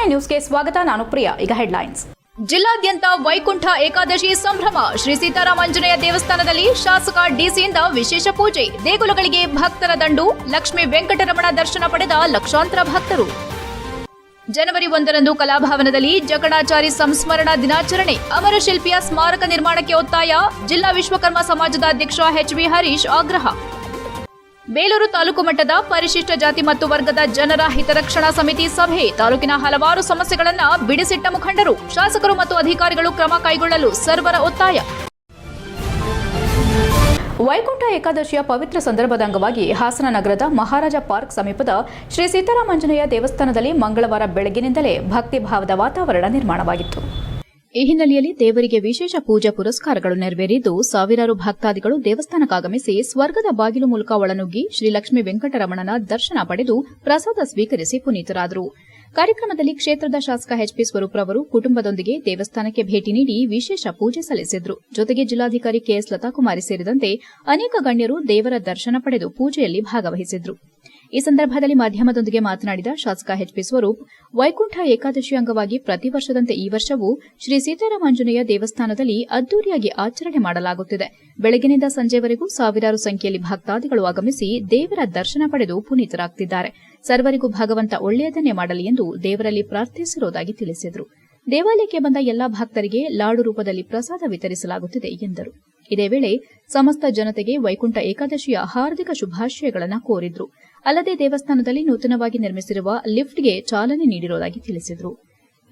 ನ್ಯೂಸ್ಗೆ ಸ್ವಾಗತ. ನಾನು ಪ್ರಿಯಾ. ಈಗ ಹೆಡ್ಲೈನ್ಸ್. ಜಿಲ್ಲಾದ್ಯಂತ ವೈಕುಂಠ ಏಕಾದಶಿ ಸಂಭ್ರಮ. ಶ್ರೀ ಸೀತಾರಾಮಾಂಜನೇಯ ದೇವಸ್ಥಾನದಲ್ಲಿ ಶಾಸಕ ಡಿಸಿಯಿಂದ ವಿಶೇಷ ಪೂಜೆ. ದೇಗುಲಗಳಿಗೆ ಭಕ್ತರ ದಂಡು. ಲಕ್ಷ್ಮೀ ವೆಂಕಟರಮಣ ದರ್ಶನ ಪಡೆದ ಲಕ್ಷಾಂತರ ಭಕ್ತರು. ಜನವರಿ 1ರಂದು ಕಲಾಭವನದಲ್ಲಿ ಜಕಣಾಚಾರಿ ಸಂಸ್ಮರಣಾ ದಿನಾಚರಣೆ. ಅಮರ ಶಿಲ್ಪಿಯ ಸ್ಮಾರಕ ನಿರ್ಮಾಣಕ್ಕೆ ಒತ್ತಾಯ. ಜಿಲ್ಲಾ ವಿಶ್ವಕರ್ಮ ಸಮಾಜದ ಅಧ್ಯಕ್ಷ ಎಚ್.ವಿ. ಹರೀಶ್ ಆಗ್ರಹ. ಬೇಲೂರು ತಾಲೂಕು ಮಟ್ಟದ ಪರಿಶಿಷ್ಟ ಜಾತಿ ಮತ್ತು ವರ್ಗದ ಜನರ ಹಿತರಕ್ಷಣಾ ಸಮಿತಿ ಸಭೆ. ತಾಲೂಕಿನ ಹಲವಾರು ಸಮಸ್ಯೆಗಳನ್ನು ಬಿಡಿಸಿಟ್ಟ ಮುಖಂಡರು. ಶಾಸಕರು ಮತ್ತು ಅಧಿಕಾರಿಗಳು ಕ್ರಮ ಕೈಗೊಳ್ಳಲು ಸರ್ವರ ಒತ್ತಾಯ. ವೈಕುಂಠ ಏಕಾದಶಿಯ ಪವಿತ್ರ ಸಂದರ್ಭದ ಅಂಗವಾಗಿ ಹಾಸನ ನಗರದ ಮಹಾರಾಜ ಪಾರ್ಕ್ ಸಮೀಪದ ಶ್ರೀ ಸೀತಾರಾಮಾಂಜನೇಯ ದೇವಸ್ಥಾನದಲ್ಲಿ ಮಂಗಳವಾರ ಬೆಳಗಿನಿಂದಲೇ ಭಕ್ತಿ ಭಾವದ ವಾತಾವರಣ ನಿರ್ಮಾಣವಾಗಿತ್ತು. ಈ ಹಿನ್ನೆಲೆಯಲ್ಲಿ ದೇವರಿಗೆ ವಿಶೇಷ ಪೂಜಾ ಪುರಸ್ಕಾರಗಳು ನೆರವೇರಿದ್ದು ಸಾವಿರಾರು ಭಕ್ತಾದಿಗಳು ದೇವಸ್ಥಾನಕ್ಕಾಗಮಿಸಿ ಸ್ವರ್ಗದ ಬಾಗಿಲು ಮೂಲಕ ಒಳನುಗ್ಗಿ ಶ್ರೀ ಲಕ್ಷ್ಮೀ ವೆಂಕಟರಮಣನ ದರ್ಶನ ಪಡೆದು ಪ್ರಸಾದ ಸ್ವೀಕರಿಸಿ ಪುನೀತರಾದರು. ಕಾರ್ಯಕ್ರಮದಲ್ಲಿ ಕ್ಷೇತ್ರದ ಶಾಸಕ ಎಚ್ಪಿ ಸ್ವರೂಪ್ರವರು ಕುಟುಂಬದೊಂದಿಗೆ ದೇವಸ್ಥಾನಕ್ಕೆ ಭೇಟಿ ನೀಡಿ ವಿಶೇಷ ಪೂಜೆ ಸಲ್ಲಿಸಿದ್ರು. ಜೊತೆಗೆ ಜಿಲ್ಲಾಧಿಕಾರಿ ಕೆಎಸ್ ಲತಾಕುಮಾರಿ ಸೇರಿದಂತೆ ಅನೇಕ ಗಣ್ಯರು ದೇವರ ದರ್ಶನ ಪಡೆದು ಪೂಜೆಯಲ್ಲಿ ಭಾಗವಹಿಸಿದ್ರು. ಈ ಸಂದರ್ಭದಲ್ಲಿ ಮಾಧ್ಯಮದೊಂದಿಗೆ ಮಾತನಾಡಿದ ಶಾಸಕ ಎಚ್ಪಿ ಸ್ವರೂಪ್, ವೈಕುಂಠ ಏಕಾದಶಿ ಅಂಗವಾಗಿ ಪ್ರತಿ ವರ್ಷದಂತೆ ಈ ವರ್ಷವೂ ಶ್ರೀ ಸೀತಾರಾಮಾಂಜನೇಯ ದೇವಸ್ಥಾನದಲ್ಲಿ ಅದ್ದೂರಿಯಾಗಿ ಆಚರಣೆ ಮಾಡಲಾಗುತ್ತಿದೆ. ಬೆಳಗಿನಿಂದ ಸಂಜೆವರೆಗೂ ಸಾವಿರಾರು ಸಂಖ್ಯೆಯಲ್ಲಿ ಭಕ್ತಾದಿಗಳು ಆಗಮಿಸಿ ದೇವರ ದರ್ಶನ ಪಡೆದು ಪುನೀತರಾಗುತ್ತಿದ್ದಾರೆ. ಸರ್ವರಿಗೂ ಭಗವಂತ ಒಳ್ಳೆಯದನ್ನೇ ಮಾಡಲಿ ಎಂದು ದೇವರಲ್ಲಿ ಪ್ರಾರ್ಥಿಸಿರುವುದಾಗಿ ತಿಳಿಸಿದರು. ದೇವಾಲಯಕ್ಕೆ ಬಂದ ಎಲ್ಲಾ ಭಕ್ತರಿಗೆ ಲಾಡು ರೂಪದಲ್ಲಿ ಪ್ರಸಾದ ವಿತರಿಸಲಾಗುತ್ತಿದೆ ಎಂದರು. ಇದೇ ವೇಳೆ ಸಮಸ್ತ ಜನತೆಗೆ ವೈಕುಂಠ ಏಕಾದಶಿಯ ಹಾರ್ದಿಕ ಶುಭಾಶಯಗಳನ್ನು ಕೋರಿದ್ರು. ಅಲ್ಲದೆ ದೇವಸ್ಥಾನದಲ್ಲಿ ನೂತನವಾಗಿ ನಿರ್ಮಿಸಿರುವ ಲಿಫ್ಟ್ಗೆ ಚಾಲನೆ ನೀಡಿರುವುದಾಗಿ ತಿಳಿಸಿದರು.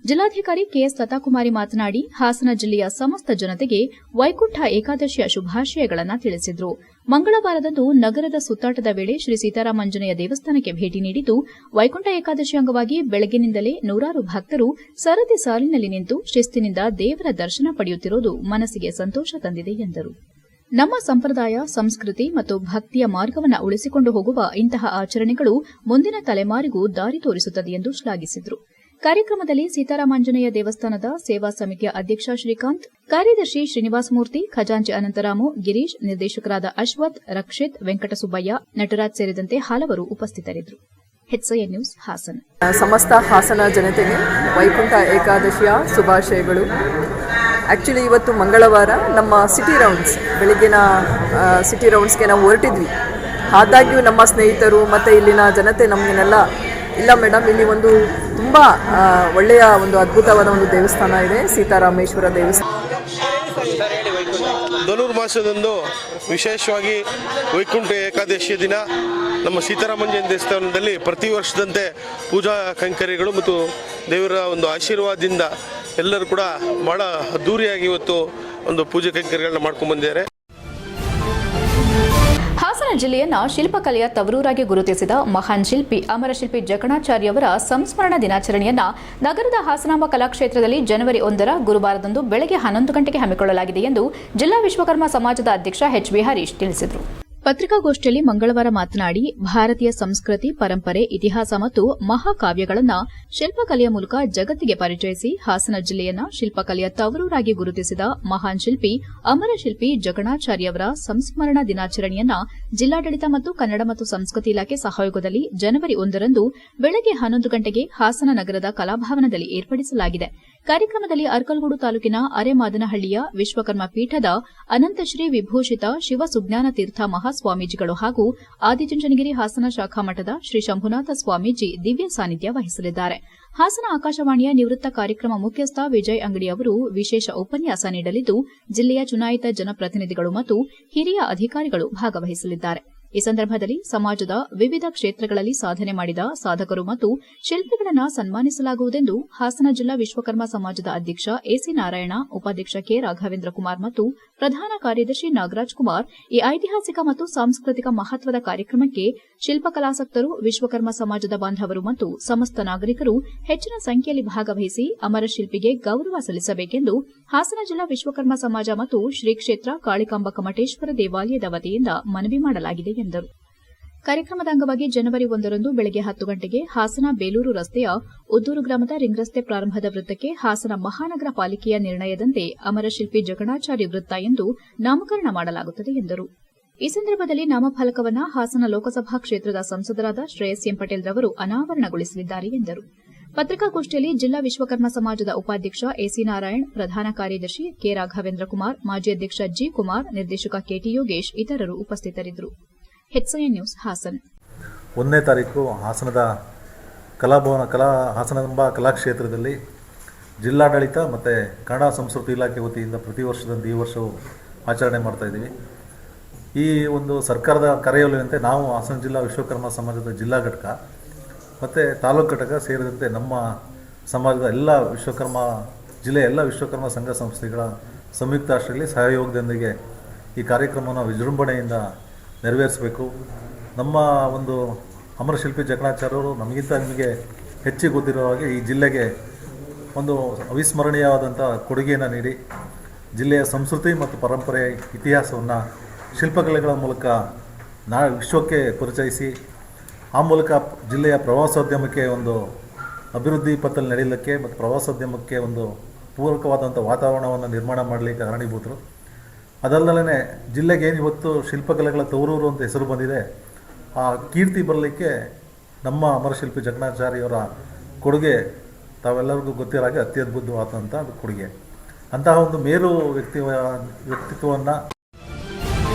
ಜಿಲ್ಲಾಧಿಕಾರಿ ಕೆಎಸ್ ಲತಾಕುಮಾರಿ ಮಾತನಾಡಿ, ಹಾಸನ ಜಿಲ್ಲೆಯ ಸಮಸ್ತ ಜನತೆಗೆ ವೈಕುಂಠ ಏಕಾದಶಿಯ ಶುಭಾಶಯಗಳನ್ನು ತಿಳಿಸಿದರು. ಮಂಗಳವಾರದಂದು ನಗರದ ಸುತ್ತಾಟದ ವೇಳೆ ಶ್ರೀ ಸೀತಾರಾಮಾಂಜನೇಯ ದೇವಸ್ಥಾನಕ್ಕೆ ಭೇಟಿ ನೀಡಿದ್ದು, ವೈಕುಂಠ ಏಕಾದಶಿ ಅಂಗವಾಗಿ ಬೆಳಗಿನಿಂದಲೇ ನೂರಾರು ಭಕ್ತರು ಸರದಿ ಸಾಲಿನಲ್ಲಿ ನಿಂತು ಶಿಸ್ತಿನಿಂದ ದೇವರ ದರ್ಶನ ಪಡೆಯುತ್ತಿರುವುದು ಮನಸ್ಸಿಗೆ ಸಂತೋಷ ತಂದಿದೆ ಎಂದರು. ನಮ್ಮ ಸಂಪ್ರದಾಯ, ಸಂಸ್ಕೃತಿ ಮತ್ತು ಭಕ್ತಿಯ ಮಾರ್ಗವನ್ನು ಉಳಿಸಿಕೊಂಡು ಹೋಗುವ ಇಂತಹ ಆಚರಣೆಗಳು ಮುಂದಿನ ತಲೆಮಾರಿಗೂ ದಾರಿ ತೋರಿಸುತ್ತದೆ ಎಂದು ಶ್ಲಾಘಿಸಿದರು. ಕಾರ್ಯಕ್ರಮದಲ್ಲಿ ಸೀತಾರಾಮಾಂಜನೇಯ ದೇವಸ್ಥಾನದ ಸೇವಾ ಸಮಿತಿಯ ಅಧ್ಯಕ್ಷ ಶ್ರೀಕಾಂತ್, ಕಾರ್ಯದರ್ಶಿ ಶ್ರೀನಿವಾಸಮೂರ್ತಿ, ಖಜಾಂಚಿ ಅನಂತರಾಮು, ಗಿರೀಶ್, ನಿರ್ದೇಶಕರಾದ ಅಶ್ವಥ್, ರಕ್ಷಿತ್, ವೆಂಕಟಸುಬ್ಬಯ್ಯ, ನಟರಾಜ್ ಸೇರಿದಂತೆ ಹಲವರು ಉಪಸ್ಥಿತರಿದ್ದರು. HCN news Hassan. ಸಮಸ್ತ ಹಾಸನ ಜನತೆಗೆ ವೈಕುಂಠ ಏಕಾದಶಿಯ ಶುಭಾಶಯಗಳು. ಆ್ಯಕ್ಚುಲಿ ಇವತ್ತು ಮಂಗಳವಾರ ನಮ್ಮ ಸಿಟಿ ರೌಂಡ್ಸ್, ಬೆಳಗ್ಗಿನ ಸಿಟಿ ರೌಂಡ್ಸ್ಗೆ ನಾವು ಹೊರಟಿದ್ವಿ. ಆದಾಗ್ಯೂ ನಮ್ಮ ಸ್ನೇಹಿತರು ಮತ್ತು ಇಲ್ಲಿನ ಜನತೆ ನಮಗೇನೆಲ್ಲ, ಇಲ್ಲ ಮೇಡಮ್, ಇಲ್ಲಿ ಒಂದು ತುಂಬ ಒಳ್ಳೆಯ ಒಂದು ಅದ್ಭುತವಾದ ಒಂದು ದೇವಸ್ಥಾನ ಇದೆ, ಸೀತಾರಾಮೇಶ್ವರ ದೇವಸ್ಥಾನ. ಧನುರ್ಮಾಸದಂದು ವಿಶೇಷವಾಗಿ ವೈಕುಂಠ ಏಕಾದಶಿಯ ದಿನ ನಮ್ಮ ಸೀತಾರಾಮಾಂಜನೇಯ ದೇವಸ್ಥಾನದಲ್ಲಿ ಪ್ರತಿ ವರ್ಷದಂತೆ ಪೂಜಾ ಕೈಂಕರ್ಯಗಳು ಮತ್ತು ದೇವರ ಒಂದು ಆಶೀರ್ವಾದದಿಂದ ಎಲ್ಲರೂ ಕೂಡ ಬಹಳ ಅದ್ದೂರಿಯಾಗಿ ಇವತ್ತು ಒಂದು ಪೂಜೆ ಕೈಂಕರ್ಯಗಳನ್ನ ಮಾಡ್ಕೊಂಡು ಬಂದಿದ್ದಾರೆ. ಹಾಸನ ಜಿಲ್ಲೆಯನ್ನ ಶಿಲ್ಪಕಲೆಯ ತವರೂರಾಗಿ ಗುರುತಿಸಿದ ಮಹಾನ್ ಶಿಲ್ಪಿ ಅಮರಶಿಲ್ಪಿ ಜಕಣಾಚಾರ್ಯವರ ಸಂಸ್ಮರಣಾ ದಿನಾಚರಣೆಯನ್ನ ನಗರದ ಹಾಸನಾಂಬ ಕಲಾಕ್ಷೇತ್ರದಲ್ಲಿ ಜನವರಿ 1ರ ಗುರುವಾರದಂದು ಬೆಳಗ್ಗೆ 11 ಗಂಟೆಗೆ ಹಮ್ಮಿಕೊಳ್ಳಲಾಗಿದೆ ಎಂದು ಜಿಲ್ಲಾ ವಿಶ್ವಕರ್ಮ ಸಮಾಜದ ಅಧ್ಯಕ್ಷ ಎಚ್.ವಿ. ಹರೀಶ್ ತಿಳಿಸಿದರು. ಪತ್ರಿಕಾಗೋಷ್ಠಿಯಲ್ಲಿ ಮಂಗಳವಾರ ಮಾತನಾಡಿ, ಭಾರತೀಯ ಸಂಸ್ಕೃತಿ, ಪರಂಪರೆ, ಇತಿಹಾಸ ಮತ್ತು ಮಹಾಕಾವ್ಯಗಳನ್ನು ಶಿಲ್ಪಕಲೆಯ ಮೂಲಕ ಜಗತ್ತಿಗೆ ಪರಿಚಯಿಸಿ ಹಾಸನ ಜಿಲ್ಲೆಯನ್ನ ಶಿಲ್ಪಕಲೆಯ ತವರೂರಾಗಿ ಗುರುತಿಸಿದ ಮಹಾನ್ ಶಿಲ್ಪಿ ಅಮರಶಿಲ್ಪಿ ಜಕಣಾಚಾರ್ಯವರ ಸಂಸ್ಮರಣಾ ದಿನಾಚರಣೆಯನ್ನ ಜಿಲ್ಲಾಡಳಿತ ಮತ್ತು ಕನ್ನಡ ಮತ್ತು ಸಂಸ್ಕೃತಿ ಇಲಾಖೆ ಸಹಯೋಗದಲ್ಲಿ ಜನವರಿ 1ರಂದು ಬೆಳಗ್ಗೆ 11 ಗಂಟೆಗೆ ಹಾಸನ ನಗರದ ಕಲಾಭವನದಲ್ಲಿ ಏರ್ಪಡಿಸಲಾಗಿದೆ. ಕಾರ್ಯಕ್ರಮದಲ್ಲಿ ಅರ್ಕಲಗೂಡು ತಾಲೂಕಿನ ಅರೆಮಾದನಹಳ್ಳಿಯ ವಿಶ್ವಕರ್ಮ ಪೀಠದ ಅನಂತಶ್ರೀ ವಿಭೂಷಿತ ಶಿವ ಸುಜ್ಞಾನ ತೀರ್ಥ ಮಹಾಸ್ವಾಮೀಜಿಗಳು ಹಾಗೂ ಆದಿಚುಂಚನಗಿರಿ ಹಾಸನ ಶಾಖಾ ಮಠದ ಶ್ರೀ ಶಂಭುನಾಥ ಸ್ವಾಮೀಜಿ ದಿವ್ಯ ಸಾನ್ನಿಧ್ಯ ವಹಿಸಲಿದ್ದಾರೆ. ಹಾಸನ ಆಕಾಶವಾಣಿಯ ನಿವೃತ್ತ ಕಾರ್ಯಕ್ರಮ ಮುಖ್ಯಸ್ಥ ವಿಜಯ್ ಅಂಗಡಿ ಅವರು ವಿಶೇಷ ಉಪನ್ಯಾಸ ನೀಡಲಿದ್ದು, ಜಿಲ್ಲೆಯ ಚುನಾಯಿತ ಜನಪ್ರತಿನಿಧಿಗಳು ಮತ್ತು ಹಿರಿಯ ಅಧಿಕಾರಿಗಳು ಭಾಗವಹಿಸಲಿದ್ದಾರೆ. ಈ ಸಂದರ್ಭದಲ್ಲಿ ಸಮಾಜದ ವಿವಿಧ ಕ್ಷೇತ್ರಗಳಲ್ಲಿ ಸಾಧನೆ ಮಾಡಿದ ಸಾಧಕರು ಮತ್ತು ಶಿಲ್ಪಿಗಳನ್ನು ಸನ್ಮಾನಿಸಲಾಗುವುದೆಂದು ಹಾಸನ ಜಿಲ್ಲಾ ವಿಶ್ವಕರ್ಮ ಸಮಾಜದ ಅಧ್ಯಕ್ಷ ಎಸಿ ನಾರಾಯಣ, ಉಪಾಧ್ಯಕ್ಷ ಕೆ ರಾಘವೇಂದ್ರ ಕುಮಾರ್ ಮತ್ತು ಪ್ರಧಾನ ಕಾರ್ಯದರ್ಶಿ ನಾಗರಾಜ್ ಕುಮಾರ್ ಈ ಐತಿಹಾಸಿಕ ಮತ್ತು ಸಾಂಸ್ಕೃತಿಕ ಮಹತ್ವದ ಕಾರ್ಯಕ್ರಮಕ್ಕೆ ಶಿಲ್ಪಕಲಾಸಕ್ತರು, ವಿಶ್ವಕರ್ಮ ಸಮಾಜದ ಬಾಂಧವರು ಮತ್ತು ಸಮಸ್ತ ನಾಗರಿಕರು ಹೆಚ್ಚಿನ ಸಂಖ್ಯೆಯಲ್ಲಿ ಭಾಗವಹಿಸಿ ಅಮರಶಿಲ್ಪಿಗೆ ಗೌರವ ಸಲ್ಲಿಸಬೇಕೆಂದು ಹಾಸನ ಜಿಲ್ಲಾ ವಿಶ್ವಕರ್ಮ ಸಮಾಜ ಮತ್ತು ಶ್ರೀ ಕ್ಷೇತ್ರ ಕಾಳಿಕಾಂಬ ಕಮಟೇಶ್ವರ ದೇವಾಲಯದ ವತಿಯಿಂದ ಮನವಿ ಮಾಡಲಾಗಿದೆ ಎಂದರು. ಕಾರ್ಯಕ್ರಮದ ಅಂಗವಾಗಿ ಜನವರಿ 1ರಂದು ಬೆಳಗ್ಗೆ 10 ಗಂಟೆಗೆ ಹಾಸನ ಬೇಲೂರು ರಸ್ತೆಯ ಉದ್ದೂರು ಗ್ರಾಮದ ರಿಂಗ್ ರಸ್ತೆ ಪ್ರಾರಂಭದ ವೃತ್ತಕ್ಕೆ ಹಾಸನ ಮಹಾನಗರ ಪಾಲಿಕೆಯ ನಿರ್ಣಯದಂತೆ ಅಮರಶಿಲ್ಪಿ ಜಕಣಾಚಾರ್ಯ ವೃತ್ತ ಎಂದು ನಾಮಕರಣ ಮಾಡಲಾಗುತ್ತದೆ ಎಂದರು. ಈ ಸಂದರ್ಭದಲ್ಲಿ ನಾಮಫಲಕವನ್ನು ಹಾಸನ ಲೋಕಸಭಾ ಕ್ಷೇತ್ರದ ಸಂಸದರಾದ ಶ್ರೇಯಸ್ ಎಂ ಪಟೇಲ್ ರವರು ಅನಾವರಣಗೊಳಿಸಲಿದ್ದಾರೆ ಎಂದರು. ಪತ್ರಿಕಾಗೋಷ್ಠಿಯಲ್ಲಿ ಜಿಲ್ಲಾ ವಿಶ್ವಕರ್ಮ ಸಮಾಜದ ಉಪಾಧ್ಯಕ್ಷ ಎಸಿ ನಾರಾಯಣ್, ಪ್ರಧಾನ ಕಾರ್ಯದರ್ಶಿ ಕೆ ರಾಘವೇಂದ್ರ ಕುಮಾರ್, ಮಾಜಿ ಅಧ್ಯಕ್ಷ ಜಿ ಕುಮಾರ್, ನಿರ್ದೇಶಕ ಕೆಟಿ ಯೋಗೇಶ್ ಇತರರು ಉಪಸ್ಥಿತರಿದ್ದರು. HIN news Haasan. 1ನೇ ತಾರೀಕು ಹಾಸನದ ಹಾಸನಾಂಬ ಕಲಾಕ್ಷೇತ್ರದಲ್ಲಿ ಜಿಲ್ಲಾಡಳಿತ ಮತ್ತು ಕನ್ನಡ ಸಂಸ್ಕೃತಿ ಇಲಾಖೆ ವತಿಯಿಂದ ಪ್ರತಿ ವರ್ಷದಂತೆ ಈ ವರ್ಷವೂ ಆಚರಣೆ ಮಾಡ್ತಾಯಿದ್ದೀವಿ. ಈ ಒಂದು ಸರ್ಕಾರದ ಕರೆಯೊಲಿನಂತೆ ನಾವು ಹಾಸನ ಜಿಲ್ಲಾ ವಿಶ್ವಕರ್ಮ ಸಮಾಜದ ಜಿಲ್ಲಾ ಘಟಕ ಮತ್ತು ತಾಲೂಕು ಘಟಕ ಸೇರಿದಂತೆ ನಮ್ಮ ಸಮಾಜದ ಜಿಲ್ಲೆಯ ಎಲ್ಲ ವಿಶ್ವಕರ್ಮ ಸಂಘ ಸಂಸ್ಥೆಗಳ ಸಂಯುಕ್ತ ಆಶ್ರಯದಲ್ಲಿ ಸಹಯೋಗದೊಂದಿಗೆ ಈ ಕಾರ್ಯಕ್ರಮವನ್ನು ವಿಜೃಂಭಣೆಯಿಂದ ನೆರವೇರಿಸಬೇಕು. ನಮ್ಮ ಒಂದು ಅಮರಶಿಲ್ಪಿ ಜಕಣಾಚಾರ್ಯರು ನಮಗಿಂತ ನಿಮಗೆ ಹೆಚ್ಚಿಗೆ ಗೊತ್ತಿರೋ ಹಾಗೆ ಈ ಜಿಲ್ಲೆಗೆ ಒಂದು ಅವಿಸ್ಮರಣೀಯವಾದಂಥ ಕೊಡುಗೆಯನ್ನು ನೀಡಿ ಜಿಲ್ಲೆಯ ಸಂಸ್ಕೃತಿ ಮತ್ತು ಪರಂಪರೆ ಇತಿಹಾಸವನ್ನು ಶಿಲ್ಪಕಲೆಗಳ ಮೂಲಕ ವಿಶ್ವಕ್ಕೆ ಪರಿಚಯಿಸಿ ಆ ಮೂಲಕ ಜಿಲ್ಲೆಯ ಪ್ರವಾಸೋದ್ಯಮಕ್ಕೆ ಒಂದು ಅಭಿವೃದ್ಧಿ ಪಥದಲ್ಲಿ ನಡೆಯಲಿಕ್ಕೆ ಮತ್ತು ಪ್ರವಾಸೋದ್ಯಮಕ್ಕೆ ಒಂದು ಪೂರಕವಾದಂಥ ವಾತಾವರಣವನ್ನು ನಿರ್ಮಾಣ ಮಾಡಲಿಕ್ಕೆ ಕಾರಣೀಭೂತರು. ಅದಲ್ಲದೆ ಜಿಲ್ಲೆಗೆ ಏನು ಇವತ್ತು ಶಿಲ್ಪಕಲೆಗಳ ತವರೂರು ಅಂತ ಹೆಸರು ಬಂದಿದೆ, ಆ ಕೀರ್ತಿ ಬರಲಿಕ್ಕೆ ನಮ್ಮ ಅಮರಶಿಲ್ಪಿ ಜಕಣಾಚಾರ್ಯವರ ಕೊಡುಗೆ ತಾವೆಲ್ಲರಿಗೂ ಗೊತ್ತಿರೋ ಹಾಗೆ ಅತ್ಯದ್ಭುತವಾದಂಥ ಕೊಡುಗೆ. ಅಂತಹ ಒಂದು ಮೇರು ವ್ಯಕ್ತಿತ್ವವನ್ನು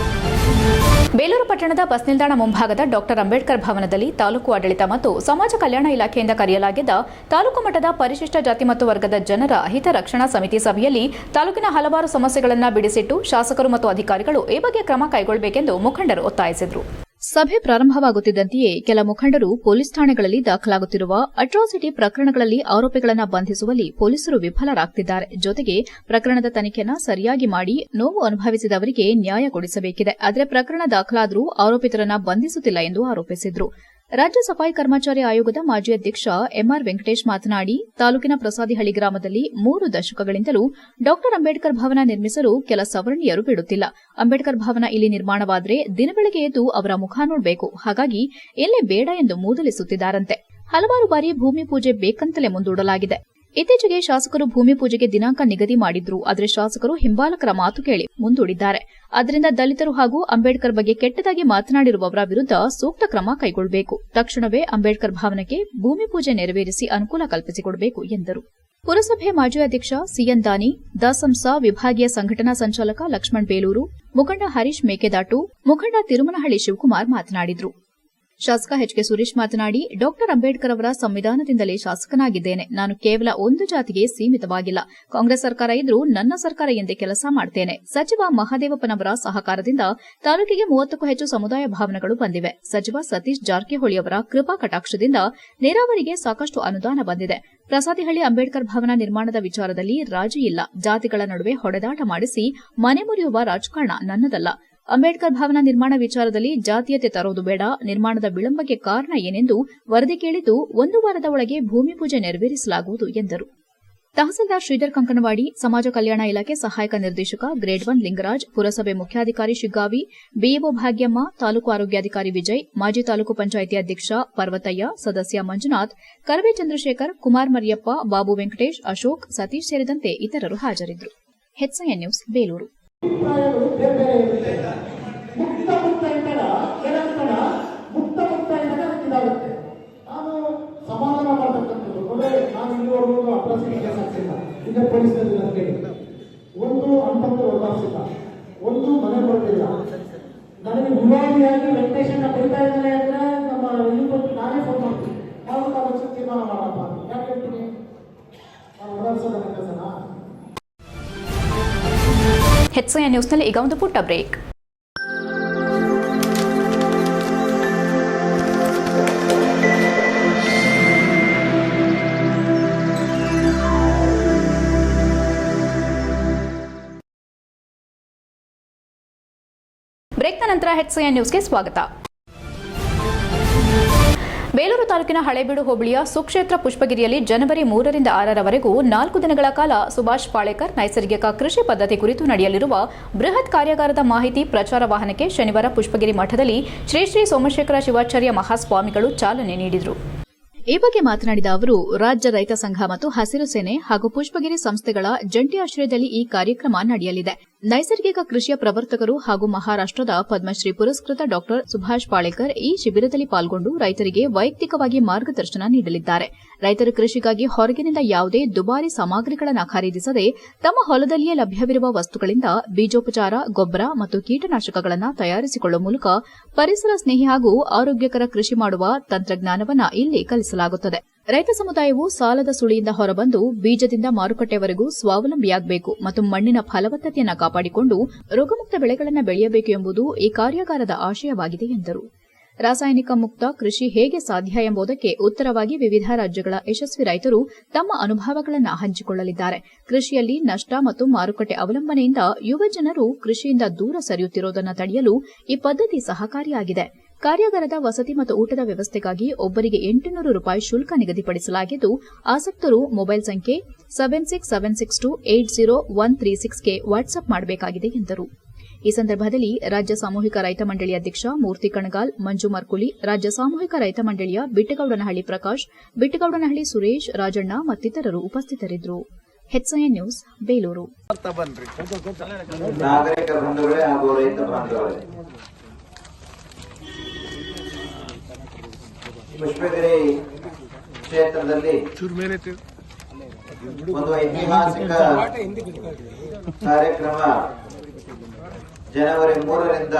ಬೇಲೂರು ಪಟ್ಟಣದ ಬಸ್ ನಿಲ್ದಾಣ ಮುಂಭಾಗದ ಡಾಕ್ಟರ್ ಅಂಬೇಡ್ಕರ್ ಭವನದಲ್ಲಿ ತಾಲೂಕು ಆಡಳಿತ ಮತ್ತು ಸಮಾಜ ಕಲ್ಯಾಣ ಇಲಾಖೆಯಿಂದ ಕರೆಯಲಾಗಿದ್ದ ತಾಲೂಕು ಮಟ್ಟದ ಪರಿಶಿಷ್ಟ ಜಾತಿ ಮತ್ತು ವರ್ಗದ ಜನರ ಹಿತರಕ್ಷಣಾ ಸಮಿತಿ ಸಭೆಯಲ್ಲಿ ತಾಲೂಕಿನ ಹಲವಾರು ಸಮಸ್ಯೆಗಳನ್ನು ಬಿಡಿಸಿಟ್ಟು ಶಾಸಕರು ಮತ್ತು ಅಧಿಕಾರಿಗಳು ಈ ಬಗ್ಗೆ ಕ್ರಮ ಕೈಗೊಳ್ಳಬೇಕೆಂದು ಮುಖಂಡರು ಒತ್ತಾಯಿಸಿದರು. ಸಭೆ ಪ್ರಾರಂಭವಾಗುತ್ತಿದ್ದಂತೆಯೇ ಕೆಲ ಮುಖಂಡರು ಪೊಲೀಸ್ ಠಾಣೆಗಳಲ್ಲಿ ದಾಖಲಾಗುತ್ತಿರುವ ಅಟ್ರಾಸಿಟಿ ಪ್ರಕರಣಗಳಲ್ಲಿ ಆರೋಪಿಗಳನ್ನು ಬಂಧಿಸುವಲ್ಲಿ ಪೊಲೀಸರು ವಿಫಲರಾಗುತ್ತಿದ್ದಾರೆ. ಜೊತೆಗೆ ಪ್ರಕರಣದ ತನಿಖೆಯನ್ನು ಸರಿಯಾಗಿ ಮಾಡಿ ನೋವು ಅನುಭವಿಸಿದವರಿಗೆ ನ್ಯಾಯ ಕೊಡಿಸಬೇಕಿದೆ. ಆದರೆ ಪ್ರಕರಣ ದಾಖಲಾದರೂ ಆರೋಪಿತರನ್ನು ಬಂಧಿಸುತ್ತಿಲ್ಲ ಎಂದು ಆರೋಪಿಸಿದರು. ರಾಜ್ಯ ಸಫಾಯಿ ಕರ್ಮಚಾರಿ ಆಯೋಗದ ಮಾಜಿ ಅಧ್ಯಕ್ಷ ಎಂಆರ್ ವೆಂಕಟೇಶ್ ಮಾತನಾಡಿ, ತಾಲೂಕಿನ ಪ್ರಸಾದಿಹಳ್ಳಿ ಗ್ರಾಮದಲ್ಲಿ 3 ದಶಕಗಳಿಂದಲೂ ಡಾಕ್ಟರ್ ಅಂಬೇಡ್ಕರ್ ಭವನ ನಿರ್ಮಿಸಲು ಕೆಲ ಸವರ್ಣೀಯರು ಬಿಡುತ್ತಿಲ್ಲ. ಅಂಬೇಡ್ಕರ್ ಭವನ ಇಲ್ಲಿ ನಿರ್ಮಾಣವಾದರೆ ದಿನಬೆಳಗ್ಗೆ ಎದ್ದು ಅವರ ಮುಖ ನೋಡಬೇಕು, ಹಾಗಾಗಿ ಇಲ್ಲೇ ಬೇಡ ಎಂದು ಮೂದಲಿಸುತ್ತಿದ್ದಾರಂತೆ. ಹಲವಾರು ಬಾರಿ ಭೂಮಿ ಪೂಜೆ ಬೇಕಂತಲೇ ಮುಂದೂಡಲಾಗಿದೆ. ಇತ್ತೀಚೆಗೆ ಶಾಸಕರು ಭೂಮಿ ಪೂಜೆಗೆ ದಿನಾಂಕ ನಿಗದಿ ಮಾಡಿದ್ರು, ಆದರೆ ಶಾಸಕರು ಹಿಂಬಾಲಕರ ಮಾತು ಕೇಳಿ ಮುಂದೂಡಿದ್ದಾರೆ. ಆದ್ದರಿಂದ ದಲಿತರು ಹಾಗೂ ಅಂಬೇಡ್ಕರ್ ಬಗ್ಗೆ ಕೆಟ್ಟದಾಗಿ ಮಾತನಾಡಿರುವವರ ವಿರುದ್ಧ ಸೂಕ್ತ ಕ್ರಮ ಕೈಗೊಳ್ಳಬೇಕು. ತಕ್ಷಣವೇ ಅಂಬೇಡ್ಕರ್ ಭವನಕ್ಕೆ ಭೂಮಿ ಪೂಜೆ ನೆರವೇರಿಸಿ ಅನುಕೂಲ ಕಲ್ಪಿಸಿಕೊಡಬೇಕು ಎಂದರು. ಪುರಸಭೆ ಮಾಜಿ ಅಧ್ಯಕ್ಷ ಸಿಎನ್ ದಾನಿ, ದಸಂಸ ವಿಭಾಗೀಯ ಸಂಘಟನಾ ಸಂಚಾಲಕ ಲಕ್ಷ್ಮಣ್ ಬೇಲೂರು, ಮುಖಂಡ ಹರೀಶ್ ಮೇಕೆದಾಟು, ಮುಖಂಡ ತಿರುಮನಹಳ್ಳಿ ಶಿವಕುಮಾರ್ ಮಾತನಾಡಿದರು. ಶಾಸಕ ಎಚ್ಕೆ ಸುರೇಶ್ ಮಾತನಾಡಿ, ಡಾಕ್ಟರ್ ಅಂಬೇಡ್ಕರ್ ಅವರ ಸಂವಿಧಾನದಿಂದಲೇ ಶಾಸಕನಾಗಿದ್ದೇನೆ. ನಾನು ಕೇವಲ ಒಂದು ಜಾತಿಗೆ ಸೀಮಿತವಾಗಿಲ್ಲ. ಕಾಂಗ್ರೆಸ್ ಸರ್ಕಾರ ಇದ್ರೂ ನನ್ನ ಸರ್ಕಾರ ಎಂದೇ ಕೆಲಸ ಮಾಡುತ್ತೇನೆ. ಸಚಿವ ಮಹದೇವಪ್ಪನವರ ಸಹಕಾರದಿಂದ ತಾಲೂಕಿಗೆ 30ಕ್ಕೂ ಹೆಚ್ಚು ಸಮುದಾಯ ಭವನಗಳು ಬಂದಿವೆ. ಸಚಿವ ಸತೀಶ್ ಜಾರಕಿಹೊಳಿ ಅವರ ಕೃಪಾ ಕಟಾಕ್ಷದಿಂದ ನೀರಾವರಿಗೆ ಸಾಕಷ್ಟು ಅನುದಾನ ಬಂದಿದೆ. ಪ್ರಸಾದಿಹಳ್ಳಿ ಅಂಬೇಡ್ಕರ್ ಭವನ ನಿರ್ಮಾಣದ ವಿಚಾರದಲ್ಲಿ ರಾಜಿ ಇಲ್ಲ. ಜಾತಿಗಳ ನಡುವೆ ಹೊಡೆದಾಟ ಮಾಡಿಸಿ ಮನೆ ಮುರಿಯುವ ರಾಜಕಾರಣ ನನ್ನದಲ್ಲ. ಅಂಬೇಡ್ಕರ್ ಭವನ ನಿರ್ಮಾಣ ವಿಚಾರದಲ್ಲಿ ಜಾತೀಯತೆ ತರುವುದು ಬೇಡ. ನಿರ್ಮಾಣದ ವಿಳಂಬಕ್ಕೆ ಕಾರಣ ಏನೆಂದು ವರದಿ ಕೇಳಿದ್ದು 1 ವಾರದ ಒಳಗೆ ಭೂಮಿ ಪೂಜೆ ನೆರವೇರಿಸಲಾಗುವುದು ಎಂದರು. ತಹಸೀಲ್ದಾರ್ ಶ್ರೀಧರ್ ಕಂಕನವಾಡಿ, ಸಮಾಜ ಕಲ್ಯಾಣ ಇಲಾಖೆ ಸಹಾಯಕ ನಿರ್ದೇಶಕ ಗ್ರೇಡ್ 1 ಲಿಂಗರಾಜ್, ಪುರಸಭೆ ಮುಖ್ಯಾಧಿಕಾರಿ ಶಿಗ್ಗಾವಿ, ಬಿಇಒ ಭಾಗ್ಯಮ್ಮ, ತಾಲೂಕು ಆರೋಗ್ಯಾಧಿಕಾರಿ ವಿಜಯ್, ಮಾಜಿ ತಾಲೂಕು ಪಂಚಾಯಿತಿ ಅಧ್ಯಕ್ಷ ಪರ್ವತಯ್ಯ, ಸದಸ್ಯ ಮಂಜುನಾಥ್, ಕರವೇ ಚಂದ್ರಶೇಖರ್, ಕುಮಾರ್ ಮರಿಯಪ್ಪ, ಬಾಬು ವೆಂಕಟೇಶ್, ಅಶೋಕ್, ಸತೀಶ್ ಸೇರಿದಂತೆ ಇತರರು ಹಾಜರಿದ್ದರು. HIN news Belur. ನಾನು ಸಮಾಧಾನ ಮಾಡತಕ್ಕಂಥದ್ದು ನಾನು ಇಲ್ಲಿವರೆಗೂ ಅಟ್ರಾಸಿಟಿ ಕೇಸ್ ಹಾಕ್ಸಿಲ್ಲ. ಇದೇ ಪೊಲೀಸ್ನಲ್ಲಿ ನನಗೆ ಒಂದು ಅಂತಂದ್ರೆ ಒದ್ದಾಡ್ಸಿಲ್ಲ, ಒಂದು ಮನೆ ಕೊಟ್ಟಿಲ್ಲ. ನನಗೆ ವಿವಾದಿಯಾಗಿ ವೆಂಕಟೇಶನ್ನ ಬೈತಾ ಇದ್ದಾನೆ ಅಂದ್ರೆ ನಮ್ಮ ಇಲ್ಲಿ ಬಂದು ನಾನೇ ಫೋನ್ ಮಾಡ್ತೀನಿ, ತಾಲೂಕು ಆಲೋಚನೆ ತೀರ್ಮಾನ ಮಾಡಪ್ಪ. ಯಾಕೆ ಹೇಳ್ತೀನಿ, ನಾನು ಒದ್ದಾಡ್ಸೋದ ಕೆಲಸನಾ? ಹೆಚ್ಐಎನ್ ನ್ಯೂಸ್ನಲ್ಲಿ ಈಗ ಒಂದು ಪುಟ್ಟ ಬ್ರೇಕ್. ಬ್ರೇಕ್ನ ನಂತರ ಹೆಚ್ಐಎನ್ ನ್ಯೂಸ್ಗೆ ಸ್ವಾಗತ. ಬೇಲೂರು ತಾಲೂಕಿನ ಹಳೇಬೀಡು ಹೋಬಳಿಯ ಸುಕ್ಷೇತ್ರ ಪುಷ್ಪಗಿರಿಯಲ್ಲಿ ಜನವರಿ 3 ರಿಂದ 6 ರವರೆಗೂ 4 ದಿನಗಳ ಕಾಲ ಸುಭಾಷ್ ಪಾಳೇಕರ್ ನೈಸರ್ಗಿಕ ಕೃಷಿ ಪದ್ಧತಿ ಕುರಿತು ನಡೆಯಲಿರುವ ಬೃಹತ್ ಕಾರ್ಯಾಗಾರದ ಮಾಹಿತಿ ಪ್ರಚಾರ ವಾಹನಕ್ಕೆ ಶನಿವಾರ ಪುಷ್ಪಗಿರಿ ಮಠದಲ್ಲಿ ಶ್ರೀ ಶ್ರೀ ಸೋಮಶೇಖರ ಶಿವಾಚಾರ್ಯ ಮಹಾಸ್ವಾಮಿಗಳು ಚಾಲನೆ ನೀಡಿದರು. ಈ ಬಗ್ಗೆ ಮಾತನಾಡಿದ ಅವರು, ರಾಜ್ಯ ರೈತ ಸಂಘ ಮತ್ತು ಹಸಿರು ಸೇನೆ ಹಾಗೂ ಪುಷ್ಪಗಿರಿ ಸಂಸ್ಥೆಗಳ ಜಂಟಿ ಆಶ್ರಯದಲ್ಲಿ ಈ ಕಾರ್ಯಕ್ರಮ ನಡೆಯಲಿದೆ. ನೈಸರ್ಗಿಕ ಕೃಷಿಯ ಪ್ರವರ್ತಕರು ಹಾಗೂ ಮಹಾರಾಷ್ಟದ ಪದ್ಮಶ್ರೀ ಪುರಸ್ಕೃತ ಡಾ ಸುಭಾಷ್ ಪಾಳೇಕರ್ ಈ ಶಿಬಿರದಲ್ಲಿ ಪಾಲ್ಗೊಂಡು ರೈತರಿಗೆ ವೈಯಕ್ತಿಕವಾಗಿ ಮಾರ್ಗದರ್ಶನ ನೀಡಲಿದ್ದಾರೆ. ರೈತರು ಕೃಷಿಗಾಗಿ ಹೊರಗಿನಿಂದ ಯಾವುದೇ ದುಬಾರಿ ಸಾಮಗ್ರಿಗಳನ್ನು ಖರೀದಿಸದೆ ತಮ್ಮ ಹೊಲದಲ್ಲಿಯೇ ಲಭ್ಯವಿರುವ ವಸ್ತುಗಳಿಂದ ಬೀಜೋಪಚಾರ, ಗೊಬ್ಬರ ಮತ್ತು ಕೀಟನಾಶಕಗಳನ್ನು ತಯಾರಿಸಿಕೊಳ್ಳುವ ಮೂಲಕ ಪರಿಸರ ಸ್ನೇಹಿ ಹಾಗೂ ಆರೋಗ್ಯಕರ ಕೃಷಿ ಮಾಡುವ ತಂತ್ರಜ್ಞಾನವನ್ನು ಇಲ್ಲಿ ಕಲಿಸಲಾಗುತ್ತದೆ. ರೈತ ಸಮುದಾಯವು ಸಾಲದ ಸುಳಿಯಿಂದ ಹೊರಬಂದು ಬೀಜದಿಂದ ಮಾರುಕಟ್ಟೆವರೆಗೂ ಸ್ವಾವಲಂಬಿಯಾಗಬೇಕು ಮತ್ತು ಮಣ್ಣಿನ ಫಲವತ್ತತೆಯನ್ನು ಕಾಪಾಡಿಕೊಂಡು ರೋಗಮುಕ್ತ ಬೆಳೆಗಳನ್ನು ಬೆಳೆಯಬೇಕು ಎಂಬುದು ಈ ಕಾರ್ಯಾಗಾರದ ಆಶಯವಾಗಿದೆ ಎಂದರು. ರಾಸಾಯನಿಕ ಮುಕ್ತ ಕೃಷಿ ಹೇಗೆ ಸಾಧ್ಯ ಎಂಬುದಕ್ಕೆ ಉತ್ತರವಾಗಿ ವಿವಿಧ ರಾಜ್ಯಗಳ ಯಶಸ್ವಿ ರೈತರು ತಮ್ಮ ಅನುಭವಗಳನ್ನು ಹಂಚಿಕೊಳ್ಳಲಿದ್ದಾರೆ. ಕೃಷಿಯಲ್ಲಿ ನಷ್ಟ ಮತ್ತು ಮಾರುಕಟ್ಟೆ ಅವಲಂಬನೆಯಿಂದ ಯುವ ಜನರು ಕೃಷಿಯಿಂದ ದೂರ ಸರಿಯುತ್ತಿರುವುದನ್ನು ತಡೆಯಲು ಈ ಪದ್ಧತಿ ಸಹಕಾರಿಯಾಗಿದೆ. ಕಾರ್ಯಾಗಾರದ ವಸತಿ ಮತ್ತು ಊಟದ ವ್ಯವಸ್ಥೆಗಾಗಿ ಒಬ್ಬರಿಗೆ ₹800 ಶುಲ್ಕ ನಿಗದಿಪಡಿಸಲಾಗಿದ್ದು, ಆಸಕ್ತರು ಮೊಬೈಲ್ ಸಂಖ್ಯೆ 7676280136ಗೆ ವಾಟ್ಸ್ಆಪ್ ಮಾಡಬೇಕಾಗಿದೆ ಎಂದರು. ಈ ಸಂದರ್ಭದಲ್ಲಿ ರಾಜ್ಯ ಸಾಮೂಹಿಕ ರೈತ ಮಂಡಳಿ ಅಧ್ಯಕ್ಷ ಮೂರ್ತಿ ಕಣಗಾಲ್, ಮಂಜು ಮರ್ಕುಲಿ, ರಾಜ್ಯ ಸಾಮೂಹಿಕ ರೈತ ಮಂಡಳಿಯ ಬಿಟ್ಟಗೌಡನಹಳ್ಳಿ ಪ್ರಕಾಶ್, ಬಿಟ್ಟಗೌಡನಹಳ್ಳಿ ಸುರೇಶ್, ರಾಜಣ್ಣ ಮತ್ತಿತರರು ಉಪಸ್ಥಿತರಿದ್ದರು. HCN news, Belur. ನಾಗರಿಕ ಬಂಧುಗಳೇ ಹಾಗೂ ರೈತ ಬಾಂಧವರೇ, ಪುಷ್ಪಗಿರಿ ಕ್ಷೇತ್ರದಲ್ಲಿ ಒಂದು ಐತಿಹಾಸಿಕ ಕಾರ್ಯಕ್ರಮ ಜನವರಿ 3ರಿಂದ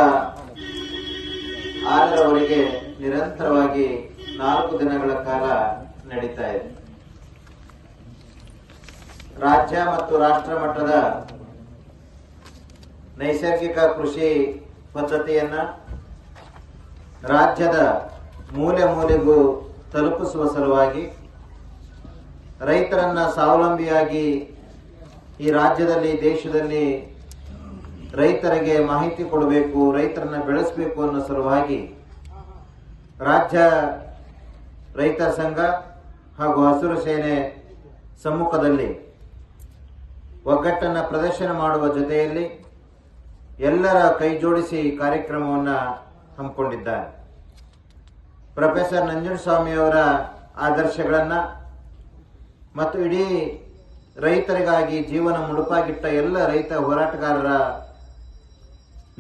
6ರವರೆಗೆ ನಿರಂತರವಾಗಿ 4 ದಿನಗಳ ಕಾಲ ನಡೀತಾ ಇದೆ. ರಾಜ್ಯ ಮತ್ತು ರಾಷ್ಟ್ರ ಮಟ್ಟದ ನೈಸರ್ಗಿಕ ಕೃಷಿ ಪದ್ಧತಿಯನ್ನ ರಾಜ್ಯದ ಮೂಲೆ ಮೂಲೆಗೂ ತಲುಪಿಸುವ ಸಲುವಾಗಿ ರೈತರನ್ನ ಸ್ವಾವಲಂಬಿಯಾಗಿ ಈ ರಾಜ್ಯದಲ್ಲಿ, ದೇಶದಲ್ಲಿ ರೈತರಿಗೆ ಮಾಹಿತಿ ಕೊಡಬೇಕು, ರೈತರನ್ನ ಬೆಳೆಸಬೇಕು ಅನ್ನೋ ಸಲುವಾಗಿ ರಾಜ್ಯ ರೈತ ಸಂಘ ಹಾಗೂ ಹಸಿರು ಸೇನೆ ಸಮ್ಮುಖದಲ್ಲಿ ಒಗ್ಗಟ್ಟನ್ನು ಪ್ರದರ್ಶನ ಮಾಡುವ ಜೊತೆಯಲ್ಲಿ ಎಲ್ಲರ ಕೈ ಜೋಡಿಸಿ ಕಾರ್ಯಕ್ರಮವನ್ನು ಹಮ್ಮಿಕೊಂಡಿದ್ದಾರೆ. ಪ್ರೊಫೆಸರ್ ನಂಜುಂಡಸ್ವಾಮಿಯವರ ಆದರ್ಶಗಳನ್ನು ಮತ್ತು ಇಡೀ ರೈತರಿಗಾಗಿ ಜೀವನ ಮುಡುಪಾಗಿಟ್ಟ ಎಲ್ಲ ರೈತ ಹೋರಾಟಗಾರರ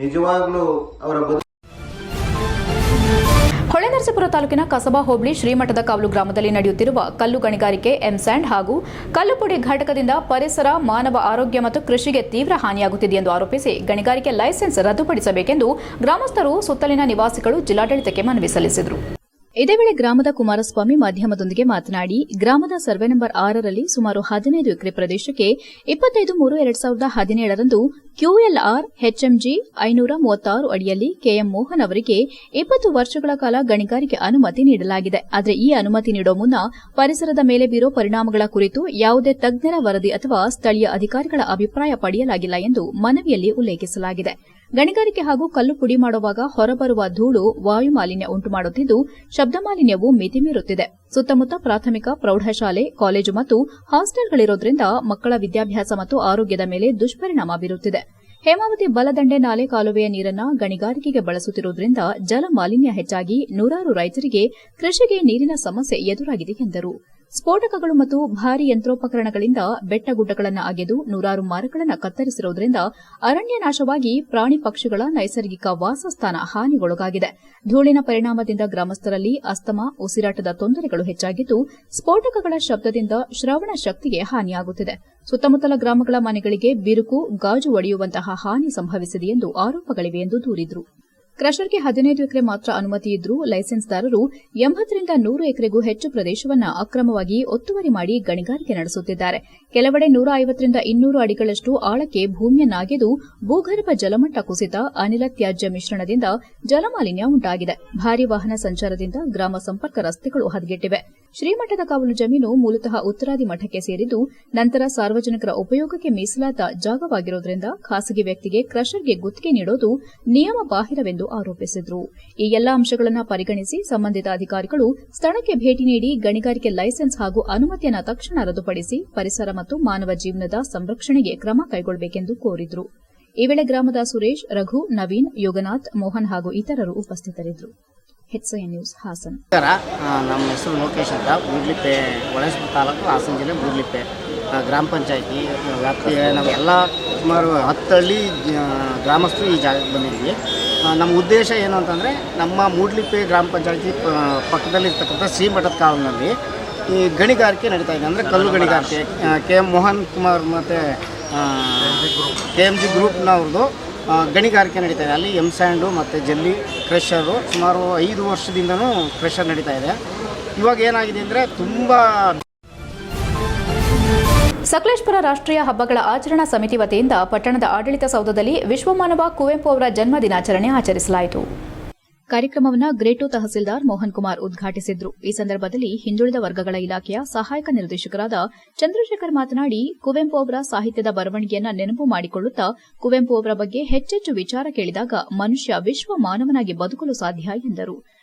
ನಿಜವಾಗ್ಲೂ ಅವರ ಹೊಳೆನರಸೀಪುರ ತಾಲೂಕಿನ ಕಸಬಾ ಹೋಬಳಿ ಶ್ರೀಮಠದ ಕಾವಲು ಗ್ರಾಮದಲ್ಲಿ ನಡೆಯುತ್ತಿರುವ ಕಲ್ಲು ಗಣಿಗಾರಿಕೆ, ಎಂಸ್ಯಾಂಡ್ ಹಾಗೂ ಕಲ್ಲುಪುಡಿ ಘಟಕದಿಂದ ಪರಿಸರ, ಮಾನವ ಆರೋಗ್ಯ ಮತ್ತು ಕೃಷಿಗೆ ತೀವ್ರ ಹಾನಿಯಾಗುತ್ತಿದೆ ಎಂದು ಆರೋಪಿಸಿ ಗಣಿಗಾರಿಕೆ ಲೈಸೆನ್ಸ್ ರದ್ದುಪಡಿಸಬೇಕೆಂದು ಗ್ರಾಮಸ್ಥರು, ಸುತ್ತಲಿನ ನಿವಾಸಿಗಳು ಜಿಲ್ಲಾಡಳಿತಕ್ಕೆ ಮನವಿ ಸಲ್ಲಿಸಿದರು. ಇದೇ ವೇಳೆ ಗ್ರಾಮದ ಕುಮಾರಸ್ವಾಮಿ ಮಾಧ್ಯಮದೊಂದಿಗೆ ಮಾತನಾಡಿ, ಗ್ರಾಮದ ಸರ್ವೆ ನಂಬರ್ 6ರಲ್ಲಿ ಸುಮಾರು 15 ಎಕರೆ ಪ್ರದೇಶಕ್ಕೆ 25/3/2017ರಂದು QLR HMG 536 ಅಡಿಯಲ್ಲಿ KM ಮೋಹನ್ ಅವರಿಗೆ 20 ವರ್ಷಗಳ ಕಾಲ ಗಣಿಗಾರಿಕೆ ಅನುಮತಿ ನೀಡಲಾಗಿದೆ. ಆದರೆ ಈ ಅನುಮತಿ ನೀಡುವ ಮುನ್ನ ಪರಿಸರದ ಮೇಲೆ ಬೀರೋ ಪರಿಣಾಮಗಳ ಕುರಿತು ಯಾವುದೇ ತಜ್ಞರ ವರದಿ ಅಥವಾ ಸ್ಥಳೀಯ ಅಧಿಕಾರಿಗಳ ಅಭಿಪ್ರಾಯ ಪಡೆಯಲಾಗಿಲ್ಲ ಎಂದು ಮನವಿಯಲ್ಲಿ ಉಲ್ಲೇಖಿಸಲಾಗಿದೆ. ಗಣಿಗಾರಿಕೆ ಹಾಗೂ ಕಲ್ಲು ಪುಡಿ ಮಾಡುವಾಗ ಹೊರಬರುವ ಧೂಳು ವಾಯು ಮಾಲಿನ್ಯ ಉಂಟು ಮಾಡುತ್ತಿದ್ದು, ಶಬ್ದ ಮಾಲಿನ್ಯವು ಮಿತಿ ಮೀರುತ್ತಿದೆ. ಸುತ್ತಮುತ್ತ ಪ್ರಾಥಮಿಕ, ಪ್ರೌಢಶಾಲೆ, ಕಾಲೇಜು ಮತ್ತು ಹಾಸ್ಟೆಲ್ಗಳಿರೋದ್ರಿಂದ ಮಕ್ಕಳ ವಿದ್ಯಾಭ್ಯಾಸ ಮತ್ತು ಆರೋಗ್ಯದ ಮೇಲೆ ದುಷ್ಪರಿಣಾಮ ಬೀರುತ್ತಿದೆ. ಹೇಮಾವತಿ ಬಲದಂಡೆ ನಾಲೆ ಕಾಲುವೆಯ ನೀರನ್ನು ಗಣಿಗಾರಿಕೆಗೆ ಬಳಸುತ್ತಿರುವುದರಿಂದ ಜಲ ಮಾಲಿನ್ಯ ಹೆಚ್ಚಾಗಿ ನೂರಾರು ರೈತರಿಗೆ ಕೃಷಿಗೆ ನೀರಿನ ಸಮಸ್ಯೆ ಎದುರಾಗಿದೆ ಎಂದರು. ಸ್ಫೋಟಕಗಳು ಮತ್ತು ಭಾರೀ ಯಂತ್ರೋಪಕರಣಗಳಿಂದ ಬೆಟ್ಟಗುಡ್ಡಗಳನ್ನು ಅಗೆದು ನೂರಾರು ಮರಗಳನ್ನು ಕತ್ತರಿಸಿರುವುದರಿಂದ ಅರಣ್ಯ ನಾಶವಾಗಿ ಪ್ರಾಣಿ ಪಕ್ಷಿಗಳ ನೈಸರ್ಗಿಕ ವಾಸಸ್ಥಾನ ಹಾನಿಗೊಳಗಾಗಿದೆ. ಧೂಳಿನ ಪರಿಣಾಮದಿಂದ ಗ್ರಾಮಸ್ಥರಲ್ಲಿ ಅಸ್ತಮಾ, ಉಸಿರಾಟದ ತೊಂದರೆಗಳು ಹೆಚ್ಚಾಗಿದ್ದು, ಸ್ಫೋಟಕಗಳ ಶಬ್ದದಿಂದ ಶ್ರವಣ ಶಕ್ತಿಗೆ ಹಾನಿಯಾಗುತ್ತಿದೆ. ಸುತ್ತಮುತ್ತಲ ಗ್ರಾಮಗಳ ಮನೆಗಳಿಗೆ ಬಿರುಕು, ಗಾಜು ಒಡೆಯುವಂತಹ ಹಾನಿ ಸಂಭವಿಸಿದೆ ಎಂದು ಆರೋಪಗಳಿವೆ ಎಂದು ದೂರಿದರು. ಕ್ರಷರ್ಗೆ 15 ಎಕರೆ ಮಾತ್ರ ಅನುಮತಿ ಇದ್ದರೂ ಲೈಸೆನ್ಸ್ದಾರರು 80ರಿಂದ 100 ಎಕರೆಗೂ ಹೆಚ್ಚು ಪ್ರದೇಶವನ್ನು ಅಕ್ರಮವಾಗಿ ಒತ್ತುವರಿ ಮಾಡಿ ಗಣಿಗಾರಿಕೆ ನಡೆಸುತ್ತಿದ್ದಾರೆ. ಕೆಲವೆಡೆ 150ರಿಂದ 200 ಅಡಿಗಳಷ್ಟು ಆಳಕ್ಕೆ ಭೂಮಿಯನ್ನಾಗೆದು ಭೂಗರ್ಭ ಜಲಮಟ್ಟ ಕುಸಿತ, ಅನಿಲ ತ್ಯಾಜ್ಯ ಮಿಶ್ರಣದಿಂದ ಜಲಮಾಲಿನ್ಯ ಉಂಟಾಗಿದೆ. ಭಾರೀ ವಾಹನ ಸಂಚಾರದಿಂದ ಗ್ರಾಮ ಸಂಪರ್ಕ ರಸ್ತೆಗಳು ಹದಗೆಟ್ಟಿವೆ. ಶ್ರೀಮಠದ ಕಾವಲು ಜಮೀನು ಮೂಲತಃ ಉತ್ತರಾದಿ ಮಠಕ್ಕೆ ಸೇರಿದ್ದು, ನಂತರ ಸಾರ್ವಜನಿಕರ ಉಪಯೋಗಕ್ಕೆ ಮೀಸಲಾದ ಜಾಗವಾಗಿರುವುದರಿಂದ ಖಾಸಗಿ ವ್ಯಕ್ತಿಗೆ ಕ್ರಷರ್ಗೆ ಗುತ್ತಿಗೆ ನೀಡೋದು ನಿಯಮ ಬಾಹಿರವೆಂದು ಆರೋಪಿಸಿದರು. ಈ ಎಲ್ಲಾ ಅಂಶಗಳನ್ನು ಪರಿಗಣಿಸಿ ಸಂಬಂಧಿತ ಅಧಿಕಾರಿಗಳು ಸ್ಥಳಕ್ಕೆ ಭೇಟಿ ನೀಡಿ ಗಣಿಗಾರಿಕೆ ಲೈಸೆನ್ಸ್ ಹಾಗೂ ಅನುಮತಿಯನ್ನು ತಕ್ಷಣ ರದ್ದುಪಡಿಸಿ ಪರಿಸರ ಮತ್ತು ಮಾನವ ಜೀವನದ ಸಂರಕ್ಷಣೆಗೆ ಕ್ರಮ ಕೈಗೊಳ್ಳಬೇಕೆಂದು ಕೋರಿದರು. ಈ ವೇಳೆ ಗ್ರಾಮದ ಸುರೇಶ್, ರಘು, ನವೀನ್, ಯೋಗನಾಥ್, ಮೋಹನ್ ಹಾಗೂ ಇತರರು ಉಪಸ್ಥಿತರಿದ್ದರು. HCN news Hassan. ನಮ್ಮ ಹೆಸರು ಲೋಕೇಶ್ ಅಂತ. ಬೂಡ್ಲಿಪ್ಪೆ, ಹೊಳೆನರಸೀಪುರ ತಾಲೂಕು, ಹಾಸನ ಜಿಲ್ಲೆ ಬೂಡ್ಲಿಪ್ಪೆ ಗ್ರಾಮ ಪಂಚಾಯತಿ ವ್ಯಾಪ್ತಿಗೆ ನಾವೆಲ್ಲ ಸುಮಾರು 10 ಹಳ್ಳಿ ಗ್ರಾಮಸ್ಥರು ಈ ಜಾಗಕ್ಕೆ ಬಂದಿದ್ವಿ. ನಮ್ಮ ಉದ್ದೇಶ ಏನು ಅಂತಂದರೆ, ನಮ್ಮ ಮೂಡ್ಲಿಪ್ಪೆ ಗ್ರಾಮ ಪಂಚಾಯತಿ ಪಕ್ಕದಲ್ಲಿರ್ತಕ್ಕಂಥ ಶ್ರೀಮಠದ ಕಾಲದಲ್ಲಿ ಈ ಗಣಿಗಾರಿಕೆ ನಡೀತಾ ಇದೆ. ಅಂದರೆ ಕಲ್ಲು ಗಣಿಗಾರಿಕೆ KM ಮೋಹನ್ ಕುಮಾರ್ ಮತ್ತು KMG ಗ್ರೂಪ್ನವ್ರದ್ದು ಗಣಿಗಾರಿಕೆ ನಡೀತಾ ಇದೆ. ಅಲ್ಲಿ ಸ್ಯಾಂಡು ಮತ್ತು ಜಲ್ಲಿ ಕ್ರೆಷರು ಸುಮಾರು 5 ವರ್ಷದಿಂದನೂ ಕ್ರೆಷರ್ ನಡೀತಾ ಇದೆ. ಇವಾಗ ಏನಾಗಿದೆ ಅಂದರೆ ತುಂಬ ಸಕಲೇಶಪುರ ರಾಷ್ಟ್ರೀಯ ಹಬ್ಬಗಳ ಆಚರಣಾ ಸಮಿತಿ ವತಿಯಿಂದ ಪಟ್ಟಣದ ಆಡಳಿತ ಸೌಧದಲ್ಲಿ ವಿಶ್ವಮಾನವ ಕುವೆಂಪು ಅವರ ಜನ್ಮ ದಿನಾಚರಣೆ ಆಚರಿಸಲಾಯಿತು. ಕಾರ್ಯಕ್ರಮವನ್ನು ಗ್ರೇಟು ತಹಸೀಲ್ದಾರ್ ಮೋಹನ್ ಕುಮಾರ್ ಉದ್ಘಾಟಿಸಿದ್ರು. ಈ ಸಂದರ್ಭದಲ್ಲಿ ಹಿಂದುಳಿದ ವರ್ಗಗಳ ಇಲಾಖೆಯ ಸಹಾಯಕ ನಿರ್ದೇಶಕರಾದ ಚಂದ್ರಶೇಖರ್ ಮಾತನಾಡಿ, ಕುವೆಂಪು ಅವರ ಸಾಹಿತ್ಯದ ಬರವಣಿಗೆಯನ್ನ ನೆನಪು ಮಾಡಿಕೊಳ್ಳುತ್ತಾ ಕುವೆಂಪು ಅವರ ಬಗ್ಗೆ ಹೆಚ್ಚೆಚ್ಚು ವಿಚಾರ ಕೇಳಿದಾಗ ಮನುಷ್ಯ ವಿಶ್ವ ಮಾನವನಾಗಿ ಬದುಕಲು ಸಾಧ್ಯ ಎಂದರು.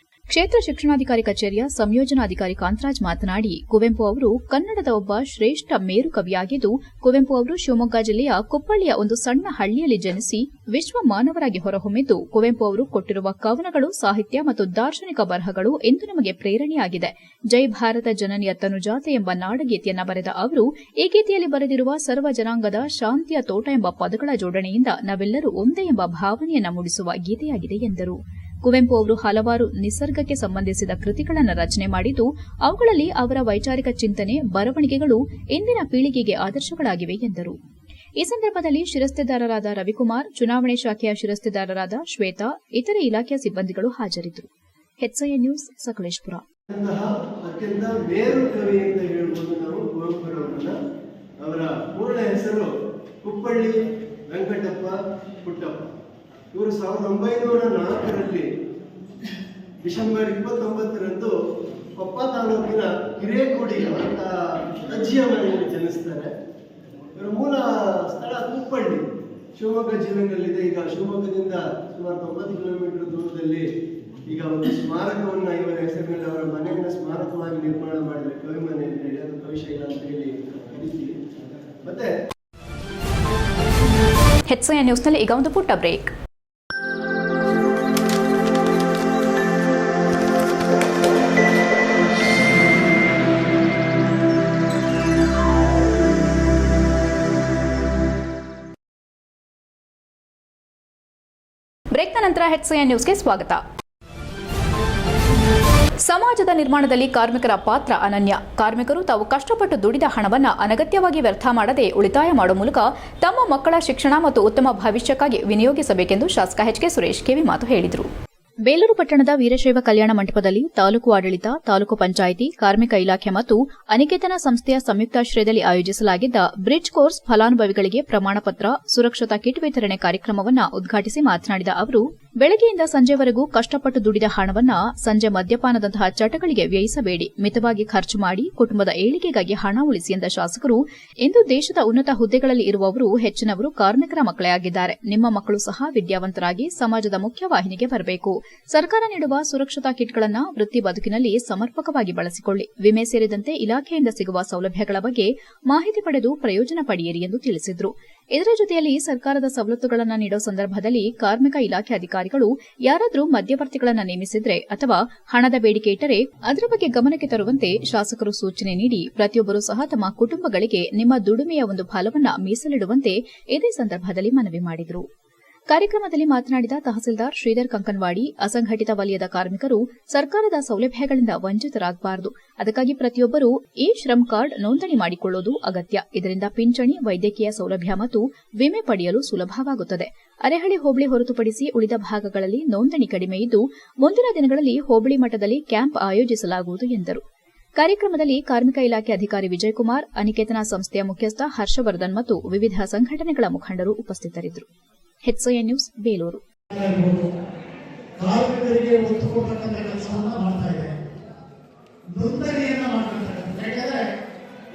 ಕ್ಷೇತ್ರ ಶಿಕ್ಷಣಾಧಿಕಾರಿ ಕಚೇರಿಯ ಸಂಯೋಜನಾಧಿಕಾರಿ ಕಾಂತರಾಜ್ ಮಾತನಾಡಿ, ಕುವೆಂಪು ಅವರು ಕನ್ನಡದ ಒಬ್ಬ ಶ್ರೇಷ್ಠ ಮೇರು ಕವಿಯಾಗಿದ್ದು, ಕುವೆಂಪು ಅವರು ಶಿವಮೊಗ್ಗ ಜಿಲ್ಲೆಯ ಕುಪ್ಪಳ್ಳಿಯ ಒಂದು ಸಣ್ಣ ಹಳ್ಳಿಯಲ್ಲಿ ಜನಿಸಿ ವಿಶ್ವ ಮಾನವರಾಗಿ ಹೊರಹೊಮ್ಮಿದ್ದು, ಕುವೆಂಪು ಅವರು ಕೊಟ್ಟಿರುವ ಕವನಗಳು, ಸಾಹಿತ್ಯ ಮತ್ತು ದಾರ್ಶನಿಕ ಬರಹಗಳು ಎಂದು ನಮಗೆ ಪ್ರೇರಣೆಯಾಗಿದೆ. ಜೈ ಭಾರತ ಜನನಿಯ ತನುಜಾತೆ ಎಂಬ ನಾಡಗೀತೆಯನ್ನ ಬರೆದ ಅವರು ಈ ಗೀತೆಯಲ್ಲಿ ಬರೆದಿರುವ ಸರ್ವ ಜನಾಂಗದ ಶಾಂತಿಯ ತೋಟ ಎಂಬ ಪದಗಳ ಜೋಡಣೆಯಿಂದ ನಾವೆಲ್ಲರೂ ಒಂದೇ ಎಂಬ ಭಾವನೆಯನ್ನ ಮೂಡಿಸುವ ಗೀತೆಯಾಗಿದೆ ಎಂದರು. ಕುವೆಂಪು ಅವರು ಹಲವಾರು ನಿಸರ್ಗಕ್ಕೆ ಸಂಬಂಧಿಸಿದ ಕೃತಿಗಳನ್ನು ರಚನೆ ಮಾಡಿದ್ದು, ಅವುಗಳಲ್ಲಿ ಅವರ ವೈಚಾರಿಕ ಚಿಂತನೆ, ಬರವಣಿಗೆಗಳು ಇಂದಿನ ಪೀಳಿಗೆಗೆ ಆದರ್ಶಗಳಾಗಿವೆ ಎಂದರು. ಈ ಸಂದರ್ಭದಲ್ಲಿ ಶಿರಸ್ತೆದಾರರಾದ ರವಿಕುಮಾರ್, ಚುನಾವಣೆ ಶಾಖೆಯ ಶಿರಸ್ತೆದಾರರಾದ ಶ್ವೇತಾ, ಇತರೆ ಇಲಾಖೆಯ ಸಿಬ್ಬಂದಿಗಳು ಹಾಜರಿದ್ದರು. HCN news Sakleshpur. ಅತ್ಯಂತ ಮೇರು ಕವಿ ಅಂತ ಹೇಳ್ಬೋದು ನಾವು ಕುವೆಂಪುರವರನ್ನ. ಅವರ ಪೂರ್ಣ ಹೆಸರು ಕುಪ್ಪಳ್ಳಿ ವೆಂಕಟಪ್ಪ ಪುಟ್ಟಪ್ಪ. ಇವರು 1904ರಲ್ಲಿ ಡಿಸೆಂಬರ್ 29ರಂದು ಕೊಪ್ಪ ತಾಲೂಕಿನ ಹಿರೇಕೋಡಿ ಅವರ ಅಜ್ಜಿಯ ಮನೆಯಲ್ಲಿ ಜನಿಸ್ತಾರೆ. ಇವರ ಮೂಲ ಸ್ಥಳ ಕುಪ್ಪಳ್ಳಿ, ಶಿವಮೊಗ್ಗ ಜಿಲ್ಲೆಯಲ್ಲಿದೆ. ಈಗ ಶಿವಮೊಗ್ಗದಿಂದ ಸುಮಾರು 90 ಕಿಲೋಮೀಟರ್ ದೂರದಲ್ಲಿ ಈಗ ಒಂದು ಸ್ಮಾರಕವನ್ನ ಇವರ ಹೆಸರಿನಲ್ಲಿ ಅವರ ಮನೆಯನ್ನ ಸ್ಮಾರಕವಾಗಿ ನಿರ್ಮಾಣ ಮಾಡಿದರೆ ಕವಿ ಮನೆ ಅಂತ ಹೇಳಿ, ಅದು ಕವಿಶೈಲ ಅಂತ ಹೇಳಿ ಕರೀತೀವಿ. ಮತ್ತೆ HCN ನ್ಯೂಸ್ನಲ್ಲಿ ಈಗ ಒಂದು ಪುಟ್ಟ ಬ್ರೇಕ್. ಬ್ರೇಕ್ನ ನಂತರ HCN ನ್ಯೂಸ್ಗೆ ಸ್ವಾಗತ. ಸಮಾಜದ ನಿರ್ಮಾಣದಲ್ಲಿ ಕಾರ್ಮಿಕರ ಪಾತ್ರ ಅನನ್ಯ. ಕಾರ್ಮಿಕರು ತಾವು ಕಷ್ಟಪಟ್ಟು ದುಡಿದ ಹಣವನ್ನು ಅನಗತ್ಯವಾಗಿ ವ್ಯರ್ಥ ಮಾಡದೆ ಉಳಿತಾಯ ಮಾಡುವ ಮೂಲಕ ತಮ್ಮ ಮಕ್ಕಳ ಶಿಕ್ಷಣ ಮತ್ತು ಉತ್ತಮ ಭವಿಷ್ಯಕ್ಕಾಗಿ ವಿನಿಯೋಗಿಸಬೇಕೆಂದು ಶಾಸಕ HK ಸುರೇಶ್ ಕಿವಿಮಾತು ಹೇಳಿದರು. ಬೇಲೂರು ಪಟ್ಟಣದ ವೀರಶೈವ ಕಲ್ಯಾಣ ಮಂಟಪದಲ್ಲಿ ತಾಲೂಕು ಆಡಳಿತ, ತಾಲೂಕು ಪಂಚಾಯಿತಿ, ಕಾರ್ಮಿಕ ಇಲಾಖೆ ಮತ್ತು ಅನಿಕೇತನ ಸಂಸ್ಥೆಯ ಸಂಯುಕ್ತಾಶ್ರಯದಲ್ಲಿ ಆಯೋಜಿಸಲಾಗಿದ್ದ ಬ್ರಿಡ್ಜ್ ಕೋರ್ಸ್ ಫಲಾನುಭವಿಗಳಿಗೆ ಪ್ರಮಾಣ ಪತ್ರ, ಸುರಕ್ಷತಾ ಕಿಟ್ ವಿತರಣೆ ಕಾರ್ಯಕ್ರಮವನ್ನು ಉದ್ಘಾಟಿಸಿ ಮಾತನಾಡಿದ ಅವರು, ಬೆಳಗ್ಗೆಯಿಂದ ಸಂಜೆವರೆಗೂ ಕಷ್ಟಪಟ್ಟು ದುಡಿದ ಹಣವನ್ನ ಸಂಜೆ ಮದ್ಯಪಾನದಂತಹ ಚಟಗಳಿಗೆ ವ್ಯಯಿಸಬೇಡಿ, ಮಿತವಾಗಿ ಖರ್ಚು ಮಾಡಿ ಕುಟುಂಬದ ಏಳಿಗೆಗಾಗಿ ಹಣ ಉಳಿಸಿ ಎಂದ ಶಾಸಕರು, ಇಂದು ದೇಶದ ಉನ್ನತ ಹುದ್ದೆಗಳಲ್ಲಿ ಇರುವವರು ಹೆಚ್ಚಿನವರು ಕಾರ್ಮಿಕರ ಮಕ್ಕಳೇ ಆಗಿದ್ದಾರೆ. ನಿಮ್ಮ ಮಕ್ಕಳು ಸಹ ವಿದ್ಯಾವಂತರಾಗಿ ಸಮಾಜದ ಮುಖ್ಯವಾಹಿನಿಗೆ ಬರಬೇಕು. ಸರ್ಕಾರ ನೀಡುವ ಸುರಕ್ಷತಾ ಕಿಟ್ಗಳನ್ನು ವೃತ್ತಿ ಬದುಕಿನಲ್ಲಿ ಸಮರ್ಪಕವಾಗಿ ಬಳಸಿಕೊಳ್ಳಿ. ವಿಮೆ ಸೇರಿದಂತೆ ಇಲಾಖೆಯಿಂದ ಸಿಗುವ ಸೌಲಭ್ಯಗಳ ಬಗ್ಗೆ ಮಾಹಿತಿ ಪಡೆದು ಪ್ರಯೋಜನ ಪಡೆಯಿರಿ ಎಂದು ತಿಳಿಸಿದರು. ಇದರ ಜೊತೆಯಲ್ಲಿ ಸರ್ಕಾರದ ಸವಲತ್ತುಗಳನ್ನು ನೀಡುವ ಸಂದರ್ಭದಲ್ಲಿ ಕಾರ್ಮಿಕ ಇಲಾಖೆ ಅಧಿಕಾರಿಗಳು ಯಾರಾದರೂ ಮಧ್ಯವರ್ತಿಗಳನ್ನು ನೇಮಿಸಿದ್ರೆ ಅಥವಾ ಹಣದ ಬೇಡಿಕೆ ಇಟ್ಟರೆ ಅದರ ಬಗ್ಗೆ ಗಮನಕ್ಕೆ ತರುವಂತೆ ಶಾಸಕರು ಸೂಚನೆ ನೀಡಿ, ಪ್ರತಿಯೊಬ್ಬರೂ ಸಹ ತಮ್ಮ ಕುಟುಂಬಗಳಿಗೆ ನಿಮ್ಮ ದುಡಿಮೆಯ ಒಂದು ಫಲವನ್ನು ಮೀಸಲಿಡುವಂತೆ ಇದೇ ಸಂದರ್ಭದಲ್ಲಿ ಮನವಿ ಮಾಡಿದರು. ಕಾರ್ಯಕ್ರಮದಲ್ಲಿ ಮಾತನಾಡಿದ ತಹಸೀಲ್ದಾರ್ ಶ್ರೀಧರ್ ಕಂಕನವಾಡಿ, ಅಸಂಘಟಿತ ವಲಯದ ಕಾರ್ಮಿಕರು ಸರ್ಕಾರದ ಸೌಲಭ್ಯಗಳಿಂದ ವಂಚಿತರಾಗಬಾರದು. ಅದಕ್ಕಾಗಿ ಪ್ರತಿಯೊಬ್ಬರೂ ಈ ಶ್ರಮ್ ಕಾರ್ಡ್ ನೋಂದಣಿ ಮಾಡಿಕೊಳ್ಳುವುದು ಅಗತ್ಯ. ಇದರಿಂದ ಪಿಂಚಣಿ, ವೈದ್ಯಕೀಯ ಸೌಲಭ್ಯ ಮತ್ತು ವಿಮೆ ಪಡೆಯಲು ಸುಲಭವಾಗುತ್ತದೆ. ಅರೆಹಳ್ಳಿ ಹೋಬಳಿ ಹೊರತುಪಡಿಸಿ ಉಳಿದ ಭಾಗಗಳಲ್ಲಿ ನೋಂದಣಿ ಕಡಿಮೆ ಇದ್ದು, ಮುಂದಿನ ದಿನಗಳಲ್ಲಿ ಹೋಬಳಿ ಮಟ್ಟದಲ್ಲಿ ಕ್ಯಾಂಪ್ ಆಯೋಜಿಸಲಾಗುವುದು ಎಂದರು. ಕಾರ್ಯಕ್ರಮದಲ್ಲಿ ಕಾರ್ಮಿಕ ಇಲಾಖೆ ಅಧಿಕಾರಿ ವಿಜಯಕುಮಾರ್, ಅನಿಕೇತನ ಸಂಸ್ಥೆಯ ಮುಖ್ಯಸ್ಥ ಹರ್ಷವರ್ಧನ್ ಮತ್ತು ವಿವಿಧ ಸಂಘಟನೆಗಳ ಮುಖಂಡರು ಉಪಸ್ಥಿತರಿದ್ದರು. HCN news Belur. ಕಾರ್ಮಿಕರಿಗೆ ಒತ್ತು ಕೊಡ್ತಕ್ಕಂಥ ಕೆಲಸವನ್ನ ಮಾಡ್ತಾ ಇದೆ. ನೋಂದಣಿಯನ್ನ ಮಾಡ್ಕೊಳ್ತಕ್ಕಂಥ, ಯಾಕಂದ್ರೆ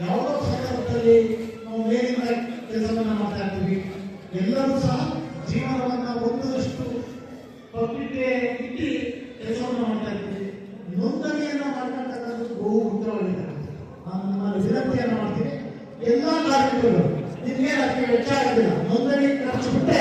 ಯಾವುದೋ ಸಂದರ್ಭದಲ್ಲಿ ನಾವು ಮೇಲಿನ ಕೆಲಸವನ್ನ ಮಾಡ್ತಾ ಇರ್ತೀವಿ. ಎಲ್ಲರೂ ಸಹ ಜೀವನವನ್ನ ಒಂದಷ್ಟು ಪಬ್ಲಿಕ್ಗೆ ಇಟ್ಟು ಕೆಲಸವನ್ನ ಮಾಡ್ತಾ ಇರ್ತೀವಿ. ನೋಂದಣಿಯನ್ನ ಮಾಡ್ಕೊಳ್ತಕ್ಕಂಥದ್ದು ಬಹು ಮುಖ್ಯವಾಗಿದೆ. ನಾನು ನಿಮ್ಮಲ್ಲಿ ವಿನಂತಿಯನ್ನ ಮಾಡ್ತೀನಿ, ಎಲ್ಲಾ ಕಾರ್ಮಿಕರು ನಿಮ್ಗೆ ಅದಕ್ಕೆ ವೆಚ್ಚ ಆಗೋದಿಲ್ಲ. ನೋಂದಣಿ ಖರ್ಚು ಬಿಟ್ಟೆ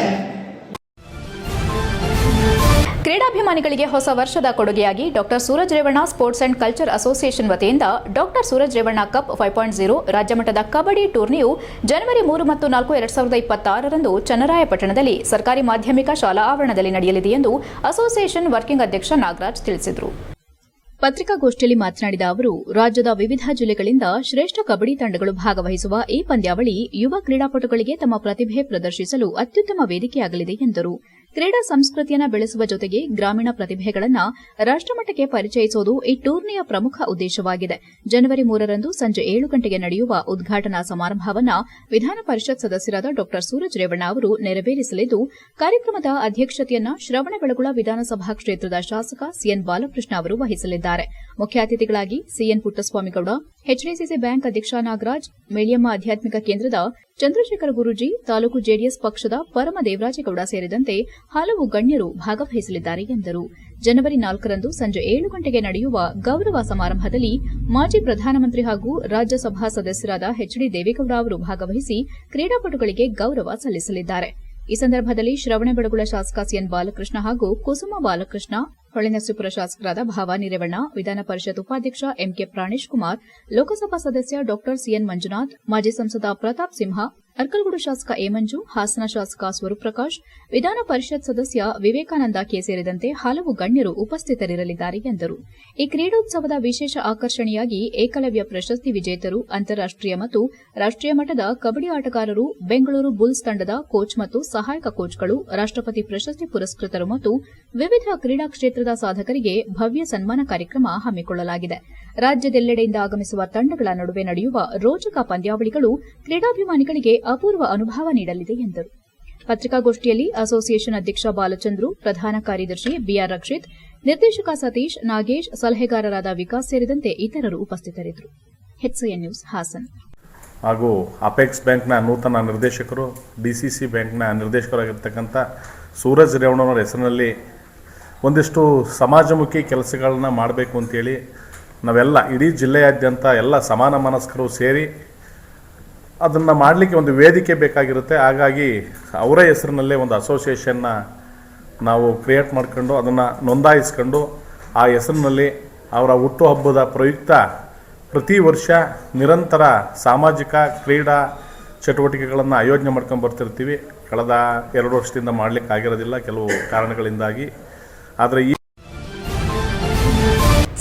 ಕ್ರೀಡಾಭಿಮಾನಿಗಳಿಗೆ ಹೊಸ ವರ್ಷದ ಕೊಡುಗೆಯಾಗಿ doctor Suraj Revanna sports and culture association ವತಿಯಿಂದ ಡಾಕ್ಟರ್ ಸೂರಜ್ ರೇವಣ್ಣ ಕಪ್ 5.0 ರಾಜ್ಯಮಟ್ಟದ ಕಬಡ್ಡಿ ಟೂರ್ನಿಯು ಜನವರಿ 3 ಮತ್ತು 4, 2026ರಂದು ಚನ್ನರಾಯಪಟ್ಟಣದಲ್ಲಿ ಸರ್ಕಾರಿ ಮಾಧ್ಯಮಿಕ ಶಾಲಾ ಆವರಣದಲ್ಲಿ ನಡೆಯಲಿದೆ ಎಂದು ಅಸೋಸಿಯೇಷನ್ ವರ್ಕಿಂಗ್ ಅಧ್ಯಕ್ಷ ನಾಗರಾಜ್ ತಿಳಿಸಿದರು. ಪತ್ರಿಕಾಗೋಷ್ಠಿಯಲ್ಲಿ ಮಾತನಾಡಿದ ಅವರು, ರಾಜ್ಯದ ವಿವಿಧ ಜಿಲ್ಲೆಗಳಿಂದ ಶ್ರೇಷ್ಠ ಕಬಡ್ಡಿ ತಂಡಗಳು ಭಾಗವಹಿಸುವ ಈ ಪಂದ್ಯಾವಳಿ ಯುವ ಕ್ರೀಡಾಪಟುಗಳಿಗೆ ತಮ್ಮ ಪ್ರತಿಭೆ ಪ್ರದರ್ಶಿಸಲು ಅತ್ಯುತ್ತಮ ವೇದಿಕೆಯಾಗಲಿದೆ ಎಂದರು. ಕ್ರೀಡಾ ಸಂಸ್ಕೃತಿಯನ್ನು ಬೆಳೆಸುವ ಜೊತೆಗೆ ಗ್ರಾಮೀಣ ಪ್ರತಿಭೆಗಳನ್ನು ರಾಷ್ಟಮಟ್ಟಕ್ಕೆ ಪರಿಚಯಿಸುವುದು ಈ ಟೂರ್ನಿಯ ಪ್ರಮುಖ ಉದ್ದೇಶವಾಗಿದೆ. ಜನವರಿ 3ರಂದು ಸಂಜೆ 7 ಗಂಟೆಗೆ ನಡೆಯುವ ಉದ್ಘಾಟನಾ ಸಮಾರಂಭವನ್ನು ವಿಧಾನ ಪರಿಷತ್ ಸದಸ್ಯರಾದ ಡಾ ಸೂರಜ್ ರೇವಣ್ಣ ಅವರು ನೆರವೇರಿಸಲಿದ್ದು, ಕಾರ್ಯಕ್ರಮದ ಅಧ್ಯಕ್ಷತೆಯನ್ನು ಶ್ರವಣಬೆಳಗೊಳ ವಿಧಾನಸಭಾ ಕ್ಷೇತ್ರದ ಶಾಸಕ ಸಿಎನ್ ಬಾಲಕೃಷ್ಣ ಅವರು ವಹಿಸಲಿದ್ದಾರೆ. ಮುಖ್ಯ ಅತಿಥಿಗಳಾಗಿ ಸಿಎನ್ ಪುಟ್ಟಸ್ವಾಮಿಗೌಡ, ಎಚ್ಡಿಸಿಸಿ ಬ್ಯಾಂಕ್ ಅಧ್ಯಕ್ಷ ನಾಗರಾಜ್, ಮೇಳಿಯಮ್ಮ ಆಧ್ಯಾತ್ಮಿಕ ಕೇಂದ್ರದ ಚಂದ್ರಶೇಖರ ಗುರೂಜಿ, ತಾಲೂಕು ಜೆಡಿಎಸ್ ಪಕ್ಷದ ಪರಮ ದೇವರಾಜೇಗೌಡ ಸೇರಿದಂತೆ ಹಲವು ಗಣ್ಯರು ಭಾಗವಹಿಸಲಿದ್ದಾರೆ ಎಂದರು. ಜನವರಿ 4ರಂದು ಸಂಜೆ 7 ಗಂಟೆಗೆ ನಡೆಯುವ ಗೌರವ ಸಮಾರಂಭದಲ್ಲಿ ಮಾಜಿ ಪ್ರಧಾನಮಂತ್ರಿ ಹಾಗೂ ರಾಜ್ಯಸಭಾ ಸದಸ್ಯರಾದ ಎಚ್ಡಿ ದೇವೇಗೌಡ ಅವರು ಭಾಗವಹಿಸಿ ಕ್ರೀಡಾಪಟುಗಳಿಗೆ ಗೌರವ ಸಲ್ಲಿಸಲಿದ್ದಾರೆ. ಈ ಸಂದರ್ಭದಲ್ಲಿ ಶ್ರವಣಬೆಳಗೊಳ ಶಾಸಕ ಸಿಎನ್ ಬಾಲಕೃಷ್ಣ ಹಾಗೂ ಕುಸುಮ ಬಾಲಕೃಷ್ಣ, ಹೊಳೆನರಸೀಪುರ ಶಾಸಕರಾದ ಭವಾನಿ ರೇವಣ್ಣ, ವಿಧಾನ ಪರಿಷತ್ ಉಪಾಧ್ಯಕ್ಷ ಎಂಕೆ ಪ್ರಾಣೇಶ್ ಕುಮಾರ್, ಲೋಕಸಭಾ ಸದಸ್ಯ ಡಾ ಸಿಎನ್ ಮಂಜುನಾಥ್, ಮಾಜಿ ಸಂಸದ ಪ್ರತಾಪ್ ಸಿಂಹ, ಅರ್ಕಲಗೂಡು ಶಾಸಕ ಎ ಮಂಜು, ಹಾಸನ ಶಾಸಕ ಸ್ವರೂಪ್ ಪ್ರಕಾಶ್, ವಿಧಾನ ಪರಿಷತ್ ಸದಸ್ಯ ವಿವೇಕಾನಂದ ಕೆ ಸೇರಿದಂತೆ ಹಲವು ಗಣ್ಯರು ಉಪಸ್ಥಿತರಿರಲಿದ್ದಾರೆ ಎಂದರು. ಈ ಕ್ರೀಡೋತ್ಸವದ ವಿಶೇಷ ಆಕರ್ಷಣೆಯಾಗಿ ಏಕಲವ್ಯ ಪ್ರಶಸ್ತಿ ವಿಜೇತರು, ಅಂತಾರಾಷ್ಟೀಯ ಮತ್ತು ರಾಷ್ಟೀಯ ಮಟ್ಟದ ಕಬಡ್ಡಿ ಆಟಗಾರರು, ಬೆಂಗಳೂರು ಬುಲ್ಸ್ ತಂಡದ ಕೋಚ್ ಮತ್ತು ಸಹಾಯಕ ಕೋಚ್ಗಳು, ರಾಷ್ಟಪತಿ ಪ್ರಶಸ್ತಿ ಪುರಸ್ಕೃತರು ಮತ್ತು ವಿವಿಧ ಕ್ರೀಡಾ ಕ್ಷೇತ್ರದ ಸಾಧಕರಿಗೆ ಭವ್ಯ ಸನ್ಮಾನ ಕಾರ್ಯಕ್ರಮ ಹಮ್ಮಿಕೊಳ್ಳಲಾಗಿದೆ. ರಾಜ್ಯದೆಲ್ಲೆಡೆಯಿಂದ ಆಗಮಿಸುವ ತಂಡಗಳ ನಡುವೆ ನಡೆಯುವ ರೋಚಕ ಪಂದ್ಯಾವಳಿಗಳು ಕ್ರೀಡಾಭಿಮಾನಿಗಳಿಗೆ ಅಪೂರ್ವ ಅನುಭವ ನೀಡಲಿದೆ ಎಂದರು. ಪತ್ರಿಕಾಗೋಷ್ಠಿಯಲ್ಲಿ ಅಸೋಸಿಯೇಷನ್ ಅಧ್ಯಕ್ಷ ಬಾಲಚಂದ್ರು, ಪ್ರಧಾನ ಕಾರ್ಯದರ್ಶಿ ಬಿಆರ್ ರಕ್ಷಿತ್, ನಿರ್ದೇಶಕ ಸತೀಶ್, ನಾಗೇಶ್, ಸಲಹೆಗಾರರಾದ ವಿಕಾಸ್ ಸೇರಿದಂತೆ ಇತರರು ಉಪಸ್ಥಿತರಿದ್ದರು. HCN news Hassan. ಹಾಗೂ ಅಪೆಕ್ಸ್ ಬ್ಯಾಂಕ್ನ ನೂತನ ನಿರ್ದೇಶಕರು, ಡಿಸಿಸಿ ಬ್ಯಾಂಕ್ನ ನಿರ್ದೇಶಕರಾಗಿರ್ತಕ್ಕಂಥ ಸೂರಜ್ ರೇವಣ್ಣವರ ಹೆಸರಿನಲ್ಲಿ ಒಂದಿಷ್ಟು ಸಮಾಜಮುಖಿ ಕೆಲಸಗಳನ್ನ ಮಾಡಬೇಕು ಅಂತೇಳಿ ನಾವೆಲ್ಲ ಇಡೀ ಜಿಲ್ಲೆಯಾದ್ಯಂತ ಎಲ್ಲ ಸಮಾನ ಮನಸ್ಕರು ಸೇರಿ ಅದನ್ನು ಮಾಡಲಿಕ್ಕೆ ಒಂದು ವೇದಿಕೆ ಬೇಕಾಗಿರುತ್ತೆ. ಹಾಗಾಗಿ ಅವರ ಹೆಸರಿನಲ್ಲೇ ಒಂದು ಅಸೋಸಿಯೇಷನ್ನ ನಾವು ಕ್ರಿಯೇಟ್ ಮಾಡ್ಕೊಂಡು ಅದನ್ನು ನೋಂದಾಯಿಸ್ಕೊಂಡು ಆ ಹೆಸರಿನಲ್ಲಿ ಅವರ ಹುಟ್ಟುಹಬ್ಬದ ಪ್ರಯುಕ್ತ ಪ್ರತಿ ವರ್ಷ ನಿರಂತರ ಸಾಮಾಜಿಕ ಕ್ರೀಡಾ ಚಟುವಟಿಕೆಗಳನ್ನು ಆಯೋಜನೆ ಮಾಡ್ಕೊಂಡು ಬರ್ತಿರ್ತೀವಿ. ಕಳೆದ 2 ವರ್ಷದಿಂದ ಮಾಡಲಿಕ್ಕೆ ಆಗಿರೋದಿಲ್ಲ ಕೆಲವು ಕಾರಣಗಳಿಂದಾಗಿ. ಆದರೆ ಈ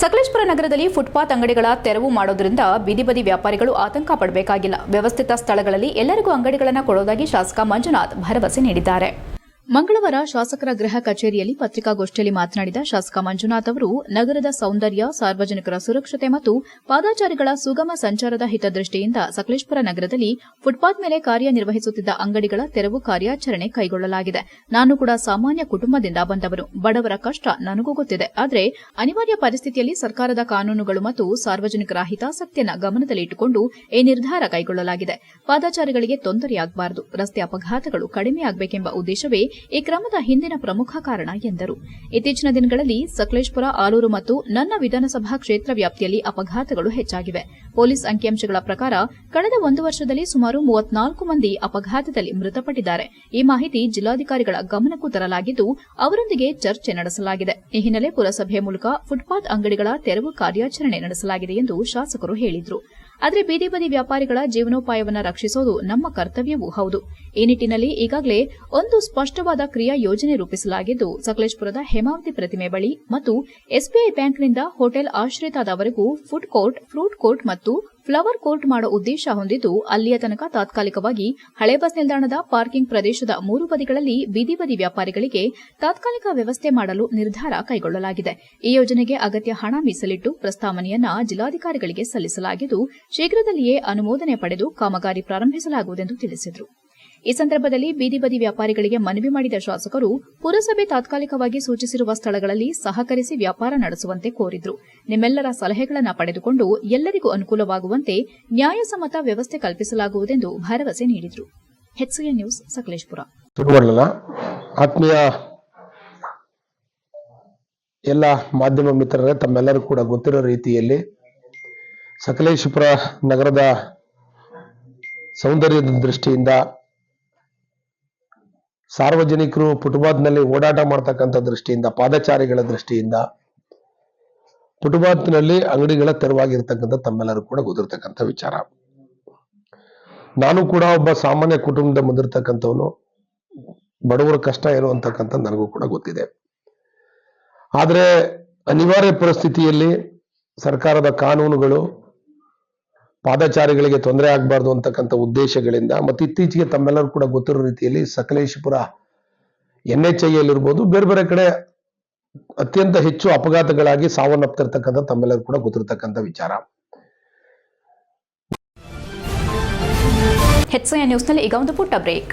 ಸಕಲೇಶಪುರ ನಗರದಲ್ಲಿ ಫುಟ್ಪಾತ್ ಅಂಗಡಿಗಳ ತೆರವು ಮಾಡೋದ್ರಿಂದ ಬೀದಿ ಬದಿ ವ್ಯಾಪಾರಿಗಳು ಆತಂಕ ಪಡಬೇಕಾಗಿಲ್ಲ. ವ್ಯವಸ್ಥಿತ ಸ್ಥಳಗಳಲ್ಲಿ ಎಲ್ಲರಿಗೂ ಅಂಗಡಿಗಳನ್ನು ಕೊಡೋದಾಗಿ ಶಾಸಕ ಮಂಜುನಾಥ್ ಭರವಸೆ ನೀಡಿದ್ದಾರೆ. ಮಂಗಳವಾರ ಶಾಸಕರ ಗೃಹ ಕಚೇರಿಯಲ್ಲಿ ಪತ್ರಿಕಾಗೋಷ್ಠಿಯಲ್ಲಿ ಮಾತನಾಡಿದ ಶಾಸಕ ಮಂಜುನಾಥ್ ಅವರು, ನಗರದ ಸೌಂದರ್ಯ, ಸಾರ್ವಜನಿಕರ ಸುರಕ್ಷತೆ ಮತ್ತು ಪಾದಾಚಾರಿಗಳ ಸುಗಮ ಸಂಚಾರದ ಹಿತದೃಷ್ಟಿಯಿಂದ ಸಕಲೇಶಪುರ ನಗರದಲ್ಲಿ ಫುಟ್ಪಾತ್ ಮೇಲೆ ಕಾರ್ಯನಿರ್ವಹಿಸುತ್ತಿದ್ದ ಅಂಗಡಿಗಳ ತೆರವು ಕಾರ್ಯಾಚರಣೆ ಕೈಗೊಳ್ಳಲಾಗಿದೆ. ನಾನು ಕೂಡ ಸಾಮಾನ್ಯ ಕುಟುಂಬದಿಂದ ಬಂದವನು. ಬಡವರ ಕಷ್ಟ ನನಗೂ ಗೊತ್ತಿದೆ. ಆದರೆ ಅನಿವಾರ್ಯ ಪರಿಸ್ಥಿತಿಯಲ್ಲಿ ಸರ್ಕಾರದ ಕಾನೂನುಗಳು ಮತ್ತು ಸಾರ್ವಜನಿಕರ ಹಿತಾಸಕ್ತಿಯನ್ನು ಗಮನದಲ್ಲಿಟ್ಟುಕೊಂಡು ಈ ನಿರ್ಧಾರ ಕೈಗೊಳ್ಳಲಾಗಿದೆ. ಪಾದಾಚಾರಿಗಳಿಗೆ ತೊಂದರೆಯಾಗಬಾರದು, ರಸ್ತೆ ಅಪಘಾತಗಳು ಕಡಿಮೆಯಾಗಬೇಕೆಂಬ ಉದ್ದೇಶವೇ ಈ ಕ್ರಮದ ಹಿಂದಿನ ಪ್ರಮುಖ ಕಾರಣ ಎಂದರು. ಇತ್ತೀಚಿನ ದಿನಗಳಲ್ಲಿ ಸಕಲೇಶಪುರ, ಆಲೂರು ಮತ್ತು ನನ್ನ ವಿಧಾನಸಭಾ ಕ್ಷೇತ್ರ ವ್ಯಾಪ್ತಿಯಲ್ಲಿ ಅಪಘಾತಗಳು ಹೆಚ್ಚಾಗಿವೆ. ಪೊಲೀಸ್ ಅಂಕಿಅಂಶಗಳ ಪ್ರಕಾರ ಕಳೆದ 1 ವರ್ಷದಲ್ಲಿ ಸುಮಾರು 34 ಮಂದಿ ಅಪಘಾತದಲ್ಲಿ ಮೃತಪಟ್ಟಿದ್ದಾರೆ. ಈ ಮಾಹಿತಿ ಜಿಲ್ಲಾಧಿಕಾರಿಗಳ ಗಮನಕ್ಕೂ ತರಲಾಗಿದ್ದು ಅವರೊಂದಿಗೆ ಚರ್ಚೆ ನಡೆಸಲಾಗಿದೆ. ಈ ಹಿನ್ನೆಲೆ ಪುರಸಭೆ ಮೂಲಕ ಫುಟ್ಪಾತ್ ಅಂಗಡಿಗಳ ತೆರವು ಕಾರ್ಯಾಚರಣೆ ನಡೆಸಲಾಗಿದೆ ಎಂದು ಶಾಸಕರು ಹೇಳಿದರು. ಆದರೆ ಬೀದಿ ಬದಿ ವ್ಯಾಪಾರಿಗಳ ಜೀವನೋಪಾಯವನ್ನು ರಕ್ಷಿಸುವುದು ನಮ್ಮ ಕರ್ತವ್ಯವೂ ಹೌದು. ಈ ನಿಟ್ಟಿನಲ್ಲಿ ಈಗಾಗಲೇ ಒಂದು ಸ್ಪಷ್ಟವಾದ ಕ್ರಿಯಾ ಯೋಜನೆ ರೂಪಿಸಲಾಗಿದ್ದು, ಸಕಲೇಶಪುರದ ಹೇಮಾವತಿ ಪ್ರತಿಮೆ ಬಳಿ ಮತ್ತು ಎಸ್ಬಿಐ ಬ್ಯಾಂಕ್ನಿಂದ ಹೋಟೆಲ್ ಆಶ್ರಿತಾದವರೆಗೂ ಫುಡ್ ಕೋರ್ಟ್, ಫ್ರೂಟ್ ಕೋರ್ಟ್ ಮತ್ತು ಫ್ಲವರ್ ಕೋರ್ಟ್ ಮಾಡೋ ಉದ್ದೇಶ ಹೊಂದಿದ್ದು, ಅಲ್ಲಿಯ ತನಕ ತಾತ್ಕಾಲಿಕವಾಗಿ ಹಳೆ ಬಸ್ ನಿಲ್ದಾಣದ ಪಾರ್ಕಿಂಗ್ ಪ್ರದೇಶದ 3 ಬದಿಗಳಲ್ಲಿ ಬೀದಿ ಬದಿ ವ್ಯಾಪಾರಿಗಳಿಗೆ ತಾತ್ಕಾಲಿಕ ವ್ಯವಸ್ಥೆ ಮಾಡಲು ನಿರ್ಧಾರ ಕೈಗೊಳ್ಳಲಾಗಿದೆ. ಈ ಯೋಜನೆಗೆ ಅಗತ್ಯ ಹಣ ಮೀಸಲಿಟ್ಟು ಪ್ರಸ್ತಾವನೆಯನ್ನ ಜಿಲ್ಲಾಧಿಕಾರಿಗಳಿಗೆ ಸಲ್ಲಿಸಲಾಗಿದ್ದು, ಶೀಘ್ರದಲ್ಲಿಯೇ ಅನುಮೋದನೆ ಪಡೆದು ಕಾಮಗಾರಿ ಪ್ರಾರಂಭಿಸಲಾಗುವುದೆಂದು ತಿಳಿಸಿದರು. ಈ ಸಂದರ್ಭದಲ್ಲಿ ಬೀದಿ ಬದಿ ವ್ಯಾಪಾರಿಗಳಿಗೆ ಮನವಿ ಮಾಡಿದ ಶಾಸಕರು, ಪುರಸಭೆ ತಾತ್ಕಾಲಿಕವಾಗಿ ಸೂಚಿಸಿರುವ ಸ್ಥಳಗಳಲ್ಲಿ ಸಹಕರಿಸಿ ವ್ಯಾಪಾರ ನಡೆಸುವಂತೆ ಕೋರಿದರು. ನಿಮ್ಮೆಲ್ಲರ ಸಲಹೆಗಳನ್ನು ಪಡೆದುಕೊಂಡು ಎಲ್ಲರಿಗೂ ಅನುಕೂಲವಾಗುವಂತೆ ನ್ಯಾಯಸಮ್ಮತ ವ್ಯವಸ್ಥೆ ಕಲ್ಪಿಸಲಾಗುವುದೆಂದು ಭರವಸೆ ನೀಡಿದರು. HCN news Sakleshpur. ಆತ್ಮೀಯ ಎಲ್ಲ ಮಾಧ್ಯಮ ಮಿತ್ರರೇ, ತಮ್ಮೆಲ್ಲರೂ ಕೂಡ ಗೊತ್ತಿರೋ ರೀತಿಯಲ್ಲಿ ಸಕಲೇಶಪುರ ನಗರದ ಸೌಂದರ್ಯದ ದೃಷ್ಟಿಯಿಂದ ಸಾರ್ವಜನಿಕರು ಫುಟ್ಪಾತ್ನಲ್ಲಿ ಓಡಾಟ ಮಾಡ್ತಕ್ಕಂಥ ದೃಷ್ಟಿಯಿಂದ, ಪಾದಚಾರಿಗಳ ದೃಷ್ಟಿಯಿಂದ ಫುಟ್ಪಾತ್ನಲ್ಲಿ ಅಂಗಡಿಗಳ ತೆರವಾಗಿರ್ತಕ್ಕಂಥ ತಮ್ಮೆಲ್ಲರೂ ಕೂಡ ಗೊತ್ತಿರ್ತಕ್ಕಂಥ ವಿಚಾರ. ನಾನು ಕೂಡ ಒಬ್ಬ ಸಾಮಾನ್ಯ ಕುಟುಂಬದ ಬಂದಿರತಕ್ಕಂಥವನು, ಬಡವರ ಕಷ್ಟ ಏನು ಅಂತಕ್ಕಂಥ ನನಗೂ ಕೂಡ ಗೊತ್ತಿದೆ. ಆದರೆ ಅನಿವಾರ್ಯ ಪರಿಸ್ಥಿತಿಯಲ್ಲಿ ಸರ್ಕಾರದ ಕಾನೂನುಗಳು ಪಾದಚಾರಿಗಳಿಗೆ ತೊಂದರೆ ಆಗಬಾರ್ದು ಅಂತಕ್ಕಂಥ ಉದ್ದೇಶಗಳಿಂದ ಮತ್ತು ಇತ್ತೀಚೆಗೆ ತಮ್ಮೆಲ್ಲರೂ ಕೂಡ ಗೊತ್ತಿರೋ ರೀತಿಯಲ್ಲಿ ಸಕಲೇಶಪುರ NHI ಇರ್ಬೋದು, ಬೇರೆ ಬೇರೆ ಕಡೆ ಅತ್ಯಂತ ಹೆಚ್ಚು ಅಪಘಾತಗಳಾಗಿ ಸಾವನ್ನಪ್ತಿರ್ತಕ್ಕಂಥ ತಮ್ಮೆಲ್ಲರೂ ಕೂಡ ಗೊತ್ತಿರತಕ್ಕಂಥ ವಿಚಾರ. HCI ನ್ಯೂಸ್ನಲ್ಲಿ ಈಗ ಒಂದು ಪುಟ್ಟ ಬ್ರೇಕ್.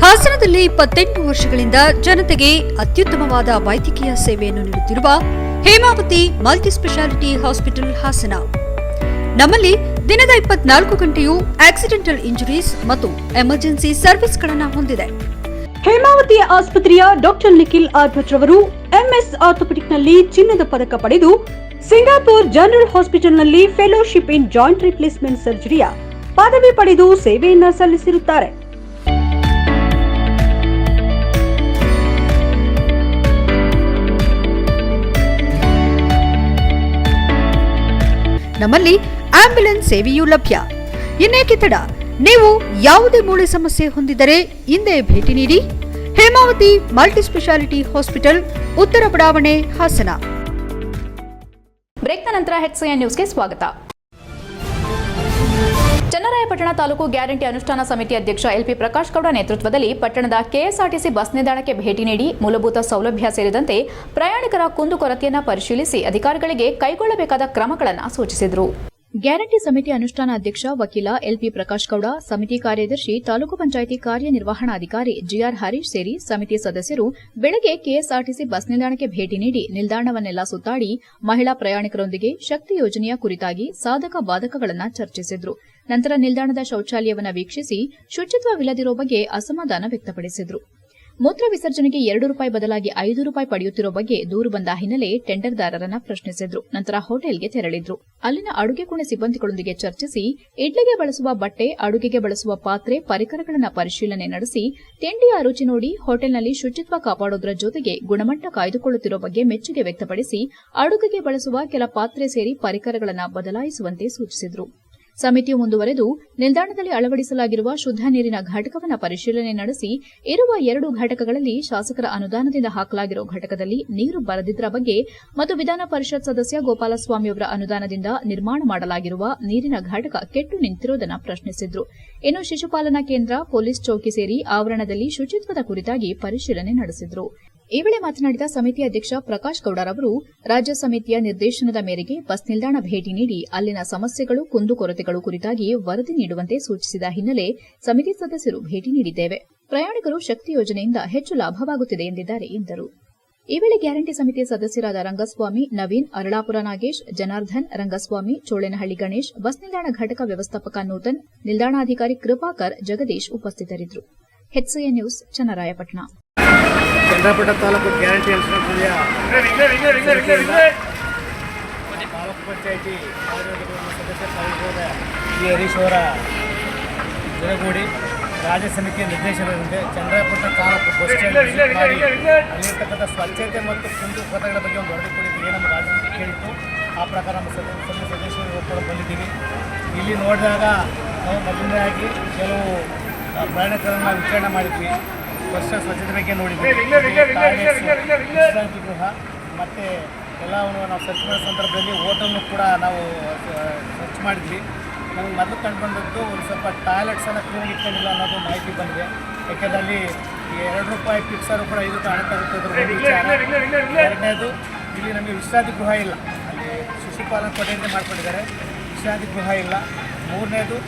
ಹಾಸನದಲ್ಲಿ 28 ವರ್ಷಗಳಿಂದ ಜನತೆಗೆ ಅತ್ಯುತ್ತಮವಾದ ವೈದ್ಯಕೀಯ ಸೇವೆಯನ್ನು ನೀಡುತ್ತಿರುವ ಹೇಮಾವತಿ ಮಲ್ಟಿಸ್ಪೆಷಾಲಿಟಿ ಹಾಸ್ಪಿಟಲ್ ಹಾಸನ. ನಮ್ಮಲ್ಲಿ ದಿನದ 24 ಗಂಟೆಯೂ ಆಕ್ಸಿಡೆಂಟಲ್ ಇಂಜುರೀಸ್ ಮತ್ತು ಎಮರ್ಜೆನ್ಸಿ ಸರ್ವಿಸ್ಗಳನ್ನು ಹೊಂದಿದೆ. ಹೇಮಾವತಿ ಆಸ್ಪತ್ರೆಯ ಡಾಕ್ಟರ್ ನಿಖಿಲ್ ಆರ್ಭಟ್ ರವರು MS ಆರ್ಥೋಪೆಡಿಕ್ನಲ್ಲಿ ಚಿನ್ನದ ಪದಕ ಪಡೆದು ಸಿಂಗಾಪುರ್ ಜನರಲ್ ಹಾಸ್ಪಿಟಲ್ನಲ್ಲಿ ಫೆಲೋಶಿಪ್ ಇನ್ ಜಾಯಿಂಟ್ ರಿಪ್ಲೇಸ್ಮೆಂಟ್ ಸರ್ಜರಿಯ ಪದವಿ ಪಡೆದು ಸೇವೆಯನ್ನ ಸಲ್ಲಿಸಿರುತ್ತಾರೆ. ನಮ್ಮಲ್ಲಿ ಆಂಬ್ಯುಲೆನ್ಸ್ ಸೇವೆಯೂ ಲಭ್ಯ. ಇನ್ನೇಕೆ ತಡ? ನೀವು ಯಾವುದೇ ಮೂಳೆ ಸಮಸ್ಯೆ ಹೊಂದಿದ್ದರೆ ಹಿಂದೆ ಭೇಟಿ ನೀಡಿ. ಹೇಮಾವತಿ ಮಲ್ಟಿಸ್ಪೆಷಾಲಿಟಿ ಹಾಸ್ಪಿಟಲ್, ಉತ್ತರ ಬಡಾವಣೆ, ಹಾಸನ. ಬ್ರೇಕ್ನ ನಂತರ HCI ನ್ಯೂಸ್ಗೆ ಸ್ವಾಗತ. ಚನ್ನರಾಯಪಟ್ಟಣ ತಾಲೂಕು ಗ್ಯಾರಂಟಿ ಅನುಷ್ಠಾನ ಸಮಿತಿ ಅಧ್ಯಕ್ಷ LP ಪ್ರಕಾಶ್ ಗೌಡ ನೇತೃತ್ವದಲ್ಲಿ ಪಟ್ಟಣದ KSRTC ಬಸ್ ನಿಲ್ದಾಣಕ್ಕೆ ಭೇಟಿ ನೀಡಿ ಮೂಲಭೂತ ಸೌಲಭ್ಯ ಸೇರಿದಂತೆ ಪ್ರಯಾಣಿಕರ ಕುಂದುಕೊರತೆಯನ್ನು ಪರಿಶೀಲಿಸಿ ಅಧಿಕಾರಿಗಳಿಗೆ ಕೈಗೊಳ್ಳಬೇಕಾದ ಕ್ರಮಗಳನ್ನು ಸೂಚಿಸಿದರು. ಗ್ಯಾರಂಟಿ ಸಮಿತಿ ಅನುಷ್ಠಾನ ಅಧ್ಯಕ್ಷ ವಕೀಲ LP ಪ್ರಕಾಶ್ ಗೌಡ, ಸಮಿತಿ ಕಾರ್ಯದರ್ಶಿ ತಾಲೂಕು ಪಂಚಾಯಿತಿ ಕಾರ್ಯನಿರ್ವಹಣಾಧಿಕಾರಿ GR ಹರೀಶ್ ಸೇರಿ ಸಮಿತಿ ಸದಸ್ಯರು ಬೆಳಗ್ಗೆ KSRTC ಬಸ್ ನಿಲ್ದಾಣಕ್ಕೆ ಭೇಟಿ ನೀಡಿ ನಿಲ್ದಾಣವನ್ನೆಲ್ಲ ಸುತ್ತಾಡಿ ಮಹಿಳಾ ಪ್ರಯಾಣಿಕರೊಂದಿಗೆ ಶಕ್ತಿ ಯೋಜನೆಯ ಕುರಿತಾಗಿ ಸಾಧಕ ಬಾಧಕಗಳನ್ನು ಚರ್ಚಿಸಿದರು. ನಂತರ ನಿಲ್ದಾಣದ ಶೌಚಾಲಯವನ್ನು ವೀಕ್ಷಿಸಿ ಶುಚಿತ್ವವಿಲ್ಲದಿರುವ ಬಗ್ಗೆ ಅಸಮಾಧಾನ ವ್ಯಕ್ತಪಡಿಸಿದರು. ಮೂತ್ರ ವಿಸರ್ಜನೆಗೆ ₹2 ಬದಲಾಗಿ ₹5 ಪಡೆಯುತ್ತಿರುವ ಬಗ್ಗೆ ದೂರು ಬಂದ ಹಿನ್ನೆಲೆ ಟೆಂಡರ್ದಾರರನ್ನ ಪ್ರಶ್ನಿಸಿದ್ರು. ನಂತರ ಹೋಟೆಲ್ಗೆ ತೆರಳಿದ್ರು. ಅಲ್ಲಿನ ಅಡುಗೆ ಕೋಣೆ ಸಿಬ್ಬಂದಿಗಳೊಂದಿಗೆ ಚರ್ಚಿಸಿ ಇಡ್ಲಿಗೆ ಬಳಸುವ ಬಟ್ಟೆ, ಅಡುಗೆಗೆ ಬಳಸುವ ಪಾತ್ರೆ, ಪರಿಕರಗಳನ್ನು ಪರಿಶೀಲನೆ ನಡೆಸಿ ತಿಂಡಿಯ ರುಚಿ ನೋಡಿ ಹೋಟೆಲ್ನಲ್ಲಿ ಶುಚಿತ್ವ ಕಾಪಾಡೋದ್ರ ಜೊತೆಗೆ ಗುಣಮಟ್ಟ ಕಾಯ್ದುಕೊಳ್ಳುತ್ತಿರುವ ಬಗ್ಗೆ ಮೆಚ್ಚುಗೆ ವ್ಯಕ್ತಪಡಿಸಿ ಅಡುಗೆಗೆ ಬಳಸುವ ಕೆಲ ಪಾತ್ರೆ ಸೇರಿ ಪರಿಕರಗಳನ್ನು ಬದಲಾಯಿಸುವಂತೆ ಸೂಚಿಸಿದರು. ಸಮಿತಿಯು ಮುಂದುವರೆದು ನಿಲ್ದಾಣದಲ್ಲಿ ಅಳವಡಿಸಲಾಗಿರುವ ಶುದ್ಧ ನೀರಿನ ಘಟಕವನ್ನು ಪರಿಶೀಲನೆ ನಡೆಸಿ ಇರುವ 2 ಘಟಕಗಳಲ್ಲಿ ಶಾಸಕರ ಅನುದಾನದಿಂದ ಹಾಕಲಾಗಿರುವ ಘಟಕದಲ್ಲಿ ನೀರು ಬರದಿದ್ದರ ಬಗ್ಗೆ ಮತ್ತು ವಿಧಾನ ಪರಿಷತ್ ಸದಸ್ಯ ಗೋಪಾಲಸ್ವಾಮಿಯವರ ಅನುದಾನದಿಂದ ನಿರ್ಮಾಣ ಮಾಡಲಾಗಿರುವ ನೀರಿನ ಘಟಕ ಕೆಟ್ಟು ನಿಂತಿರುವುದನ್ನು ಪ್ರಶ್ನಿಸಿದರು. ಇನ್ನು ಶಿಶುಪಾಲನಾ ಕೇಂದ್ರ, ಪೊಲೀಸ್ ಚೌಕಿ ಸೇರಿ ಆವರಣದಲ್ಲಿ ಶುಚಿತ್ವದ ಕುರಿತಾಗಿ ಪರಿಶೀಲನೆ ನಡೆಸಿದರು. ಈ ವೇಳೆ ಮಾತನಾಡಿದ ಸಮಿತಿ ಅಧ್ಯಕ್ಷ ಪ್ರಕಾಶ್ ಗೌಡರವರು ರಾಜ್ಯ ಸಮಿತಿಯ ನಿರ್ದೇಶನದ ಮೇರೆಗೆ ಬಸ್ ನಿಲ್ದಾಣ ಭೇಟಿ ನೀಡಿ ಅಲ್ಲಿನ ಸಮಸ್ಯೆಗಳು, ಕುಂದುಕೊರತೆಗಳು ಕುರಿತಾಗಿ ವರದಿ ನೀಡುವಂತೆ ಸೂಚಿಸಿದ ಹಿನ್ನೆಲೆ ಸಮಿತಿ ಸದಸ್ಯರು ಭೇಟಿ ನೀಡಿದ್ದೇವೆ. ಪ್ರಯಾಣಿಕರು ಶಕ್ತಿ ಯೋಜನೆಯಿಂದ ಹೆಚ್ಚು ಲಾಭವಾಗುತ್ತಿದೆ ಎಂದಿದ್ದಾರೆ ಎಂದರು. ಈ ವೇಳೆ ಗ್ಯಾರಂಟಿ ಸಮಿತಿಯ ಸದಸ್ಯರಾದ ರಂಗಸ್ವಾಮಿ, ನವೀನ್, ಅರಳಾಪುರ ನಾಗೇಶ್, ಜನಾರ್ದನ್, ರಂಗಸ್ವಾಮಿ, ಚೋಳೇನಹಳ್ಳಿ ಗಣೇಶ್, ಬಸ್ ನಿಲ್ದಾಣ ಘಟಕ ವ್ಯವಸ್ಥಾಪಕ ನೂತನ್, ನಿಲ್ದಾಣಾಧಿಕಾರಿ ಕೃಪಾಕರ್, ಜಗದೀಶ್ ಉಪಸ್ಥಿತರಿದ್ದರು. HCI news, Channarayapatna. Channarayapatna taluk guarantee ಅನುಷ್ಠಾನ ತಾಲೂಕು ಪಂಚಾಯಿತಿ ಸದಸ್ಯರಾದ ಹರೀಶ್ ಅವರ ಜೊತೆಗೂಡಿ ರಾಜ್ಯ ಸಮಿತಿಯ ನಿರ್ದೇಶನದಂತೆ Channarayapatna taluk bus stand visit ಮಾಡಿ ಅಲ್ಲಿರ್ತಕ್ಕಂಥ ಸ್ವಚ್ಛತೆ ಮತ್ತು ಕುಂದುಕೊರತೆಗಳ ಬಗ್ಗೆ ಒಂದು ವರದಿ ಕೊಟ್ಟಿದ್ದೀವಿ. ನಮ್ಮ ರಾಜ್ಯ ಸಮಿತಿ ಕೇಳಿತ್ತು. ಆ ಪ್ರಕಾರ ನಮ್ಮ ಸದಸ್ಯರು ಒಪ್ಪಿಕೊಂಡು ಬಂದಿದ್ದೀವಿ. ಇಲ್ಲಿ ನೋಡಿದಾಗ ನಾವು ಮೊದಲನೇದಾಗಿ ಕೆಲವು ಪ್ರಯಾಣಿಕರನ್ನು ವಿಚಾರಣೆ ಮಾಡಿದ್ವಿ. ಬಸ್ ಸ್ವಚ್ಛತೆ ಬಗ್ಗೆ ನೋಡಿದ್ವಿ. ವಿಶ್ರಾಂತಿ ಗೃಹ ಮತ್ತು ಎಲ್ಲವನ್ನು ನಾವು ಸರ್ಚ್ ಮಾಡೋ ಸಂದರ್ಭದಲ್ಲಿ ಹೋಟೆಲ್ನು ಕೂಡ ನಾವು ಸರ್ಚ್ ಮಾಡಿದ್ವಿ. ನಮಗೆ ಮೊದಲು ಕಂಡು ಬಂದದ್ದು ಒಂದು ಸ್ವಲ್ಪ ಟಾಯ್ಲೆಟ್ಸನ್ನು ಕ್ಲೀನಾಗಿ ಇಟ್ಕೊಂಡಿಲ್ಲ ಅನ್ನೋದು ಮಾಹಿತಿ ಬಂದಿದೆ. ಯಾಕೆಂದರೆ ಅಲ್ಲಿ ₹2 ಫಿಕ್ಸರು ಕೂಡ ₹5 ಹಣ ತಗುತ್ತದೆ. ಎರಡನೇದು, ಇಲ್ಲಿ ನಮಗೆ ವಿಶ್ರಾಂತಿ ಗೃಹ ಇಲ್ಲ. ಅಲ್ಲಿ ಶಿಶುಪಾಲನಾ ಕೊಠಡಿಯಿಂದ ಮಾಡ್ಕೊಂಡಿದ್ದಾರೆ, ವಿಶ್ರಾಂತಿ ಗೃಹ ಇಲ್ಲ. ಮೂರನೇದು,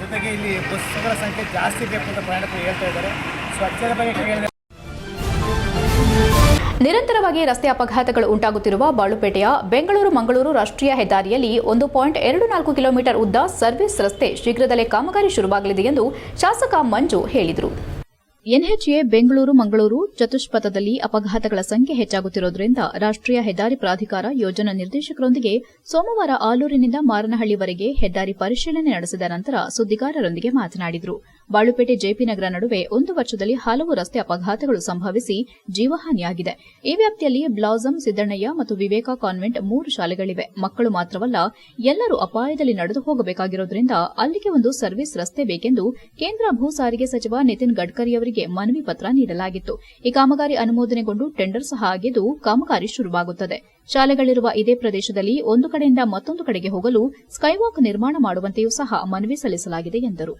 ಜೊತೆಗೆ ಇಲ್ಲಿ ಬಸ್ಸುಗಳ ಸಂಖ್ಯೆ ಜಾಸ್ತಿ ಬೇಕು ಅಂತ ಪ್ರಯಾಣಿಕರು ಹೇಳ್ತಾ ಇದ್ದಾರೆ. ಸ್ವಚ್ಛತೆ ಬಗ್ಗೆ ಕೇಳಿದರೆ ನಿರಂತರವಾಗಿ ರಸ್ತೆ ಅಪಘಾತಗಳು ಉಂಟಾಗುತ್ತಿರುವ ಬಾಳುಪೇಟೆಯ ಬೆಂಗಳೂರು-ಮಂಗಳೂರು ರಾಷ್ಟ್ರೀಯ ಹೆದ್ದಾರಿಯಲ್ಲಿ 1.24 ಕಿಲೋಮೀಟರ್ ಉದ್ದ ಸರ್ವಿಸ್ ರಸ್ತೆ ಶೀಘ್ರದಲ್ಲೇ ಕಾಮಗಾರಿ ಶುರುವಾಗಲಿದೆ ಎಂದು ಶಾಸಕ ಮಂಜು ಹೇಳಿದರು. NHA ಬೆಂಗಳೂರು-ಮಂಗಳೂರು ಚತುಷ್ಪಥದಲ್ಲಿ ಅಪಘಾತಗಳ ಸಂಖ್ಯೆ ಹೆಚ್ಚಾಗುತ್ತಿರುವುದರಿಂದ ರಾಷ್ಟ್ರೀಯ ಹೆದ್ದಾರಿ ಪ್ರಾಧಿಕಾರ ಯೋಜನಾ ನಿರ್ದೇಶಕರೊಂದಿಗೆ ಸೋಮವಾರ ಆಲೂರಿನಿಂದ ಮಾರನಹಳ್ಳಿವರೆಗೆ ಹೆದ್ದಾರಿ ಪರಿಶೀಲನೆ ನಡೆಸಿದ ನಂತರ ಸುದ್ದಿಗಾರರೊಂದಿಗೆ ಮಾತನಾಡಿದರು. ಬಾಳುಪೇಟೆ ಜೆಪಿ ನಗರ ನಡುವೆ 1 ವರ್ಷದಲ್ಲಿ ಹಲವು ರಸ್ತೆ ಅಪಘಾತಗಳು ಸಂಭವಿಸಿ ಜೀವಹಾನಿಯಾಗಿದೆ. ಈ ವ್ಯಾಪ್ತಿಯಲ್ಲಿ ಬ್ಲಾಸಂ, ಸಿದ್ದಣ್ಣಯ್ಯ ಮತ್ತು ವಿವೇಕ ಕಾನ್ವೆಂಟ್ 3 ಶಾಲೆಗಳಿವೆ. ಮಕ್ಕಳು ಮಾತ್ರವಲ್ಲ, ಎಲ್ಲರೂ ಅಪಾಯದಲ್ಲಿ ನಡೆದು ಹೋಗಬೇಕಾಗಿರುವುದರಿಂದ ಅಲ್ಲಿಗೆ ಒಂದು ಸರ್ವಿಸ್ ರಸ್ತೆ ಬೇಕೆಂದು ಕೇಂದ್ರ ಭೂ ಸಾರಿಗೆ ಸಚಿವ ನಿತಿನ್ ಗಡ್ಕರಿ ಅವರಿಗೆ ಮನವಿ ಪತ್ರ ನೀಡಲಾಗಿತ್ತು. ಈ ಕಾಮಗಾರಿ ಅನುಮೋದನೆಗೊಂಡು ಟೆಂಡರ್ ಸಹ ಆಗಿದ್ದು ಕಾಮಗಾರಿ ಶುರುವಾಗುತ್ತದೆ. ಶಾಲೆಗಳಿರುವ ಇದೇ ಪ್ರದೇಶದಲ್ಲಿ ಒಂದು ಕಡೆಯಿಂದ ಮತ್ತೊಂದು ಕಡೆಗೆ ಹೋಗಲು ಸ್ಕೈವಾಕ್ ನಿರ್ಮಾಣ ಮಾಡುವಂತೆಯೂ ಸಹ ಮನವಿ ಸಲ್ಲಿಸಲಾಗಿದೆ ಎಂದರು.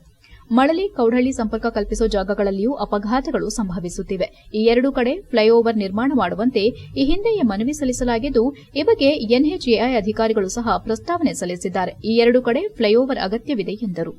ಮಳಲಿ, ಕೌಡಹಳ್ಳಿ ಸಂಪರ್ಕ ಕಲ್ಪಿಸುವ ಜಾಗಗಳಲ್ಲಿಯೂ ಅಪಘಾತಗಳು ಸಂಭವಿಸುತ್ತಿವೆ. ಈ 2 ಕಡೆ ಫ್ಲೈಓವರ್ ನಿರ್ಮಾಣ ಮಾಡುವಂತೆ ಈ ಹಿಂದೆಯೇ ಮನವಿ ಸಲ್ಲಿಸಲಾಗಿದ್ದು, ಈ ಬಗ್ಗೆ ಎನ್ಎಚ್ಎಐ ಅಧಿಕಾರಿಗಳು ಸಹ ಪ್ರಸ್ತಾವನೆ ಸಲ್ಲಿಸಿದ್ದಾರೆ. ಈ 2 ಕಡೆ ಫ್ಲೈಓವರ್ ಅಗತ್ಯವಿದೆ ಎಂದರು.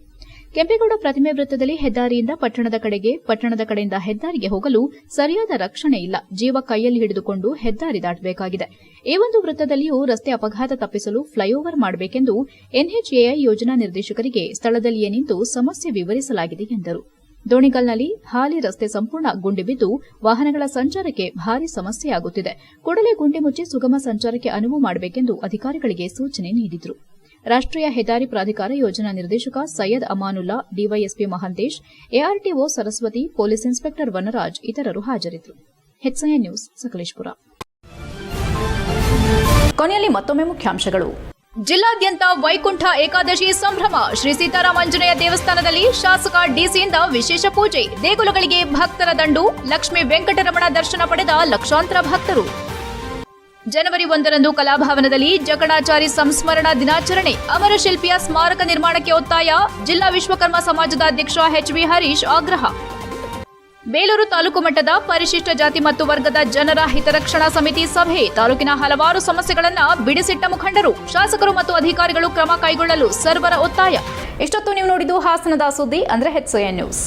ಕೆಂಪೇಗೌಡ ಪ್ರತಿಮೆ ವೃತ್ತದಲ್ಲಿ ಹೆದ್ದಾರಿಯಿಂದ ಪಟ್ಟಣದ ಕಡೆಗೆ, ಪಟ್ಟಣದ ಕಡೆಯಿಂದ ಹೆದ್ದಾರಿಗೆ ಹೋಗಲು ಸರಿಯಾದ ರಕ್ಷಣೆ ಇಲ್ಲ. ಜೀವ ಕೈಯಲ್ಲಿ ಹಿಡಿದುಕೊಂಡು ಹೆದ್ದಾರಿ ದಾಟಬೇಕಾಗಿದೆ. ಈ ಒಂದು ವೃತ್ತದಲ್ಲಿಯೂ ರಸ್ತೆ ಅಪಘಾತ ತಪ್ಪಿಸಲು ಫ್ಲೈಓವರ್ ಮಾಡಬೇಕೆಂದು ಎನ್ಎಚ್ಎಐ ಯೋಜನಾ ನಿರ್ದೇಶಕರಿಗೆ ಸ್ಥಳದಲ್ಲಿಯೇ ನಿಂತು ಸಮಸ್ಯೆ ವಿವರಿಸಲಾಗಿದೆ ಎಂದರು. ದೋಣಿಗಲ್ನಲ್ಲಿ ಹಾಲಿ ರಸ್ತೆ ಸಂಪೂರ್ಣ ಗುಂಡಿ ಬಿದ್ದು ವಾಹನಗಳ ಸಂಚಾರಕ್ಕೆ ಭಾರಿ ಸಮಸ್ಯೆಯಾಗುತ್ತಿದೆ. ಕೂಡಲೇ ಗುಂಡಿ ಮುಚ್ಚಿ ಸುಗಮ ಸಂಚಾರಕ್ಕೆ ಅನುವು ಮಾಡಬೇಕೆಂದು ಅಧಿಕಾರಿಗಳಿಗೆ ಸೂಚನೆ ನೀಡಿದರು. ರಾಷ್ಟ್ರೀಯ ಹೆದ್ದಾರಿ ಪ್ರಾಧಿಕಾರ ಯೋಜನಾ ನಿರ್ದೇಶಕ Syed Amanullah, DYSP Mahantesh, ARTO Saraswati, police inspector Vanaraj ಇತರರು ಹಾಜರಿದ್ದರು. HIN news, Sakleshpur. ಕೊನೆಯಲ್ಲಿ ಮತ್ತೊಮ್ಮೆ ಮುಖ್ಯಾಂಶಗಳು. ಜಿಲ್ಲಾದ್ಯಂತ ವೈಕುಂಠ ಏಕಾದಶಿ ಸಂಭ್ರಮ. ಶ್ರೀ ಸೀತಾರಾಮಾಂಜನೇಯ ದೇವಸ್ಥಾನದಲ್ಲಿ ಶಾಸಕ ಡಿಸಿಯಿಂದ ವಿಶೇಷ ಪೂಜೆ. ದೇಗುಲಗಳಿಗೆ ಭಕ್ತರ ದಂಡು. ಲಕ್ಷ್ಮೀ ವೆಂಕಟರಮಣ ದರ್ಶನ ಪಡೆದ ಲಕ್ಷಾಂತರ ಭಕ್ತರು. ಜನವರಿ 1ರಂದು ಕಲಾಭವನದಲ್ಲಿ ಜಕಣಾಚಾರಿ ಸಂಸ್ಮರಣಾ ದಿನಾಚರಣೆ. ಅಮರ ಶಿಲ್ಪಿಯ ಸ್ಮಾರಕ ನಿರ್ಮಾಣಕ್ಕೆ ಒತ್ತಾಯ. ಜಿಲ್ಲಾ ವಿಶ್ವಕರ್ಮ ಸಮಾಜದ ಅಧ್ಯಕ್ಷ ಎಚ್ವಿ ಹರೀಶ್ ಆಗ್ರಹ. ಬೇಲೂರು ತಾಲೂಕು ಮಟ್ಟದ ಪರಿಶಿಷ್ಟ ಜಾತಿ ಮತ್ತು ವರ್ಗದ ಜನರ ಹಿತರಕ್ಷಣಾ ಸಮಿತಿ ಸಭೆ. ತಾಲೂಕಿನ ಹಲವಾರು ಸಮಸ್ಯೆಗಳನ್ನು ಬಿಡಿಸಿಟ್ಟ ಮುಖಂಡರು. ಶಾಸಕರು ಮತ್ತು ಅಧಿಕಾರಿಗಳು ಕ್ರಮ ಕೈಗೊಳ್ಳಲು ಸರ್ವರ ಒತ್ತಾಯ. ಇಷ್ಟೊತ್ತು ನೀವು ನೋಡಿದ್ದು ಹಾಸನದ ಸುದ್ದಿ, ಅಂದ್ರೆ ಹೆಚ್ಐಎನ್ ನ್ಯೂಸ್.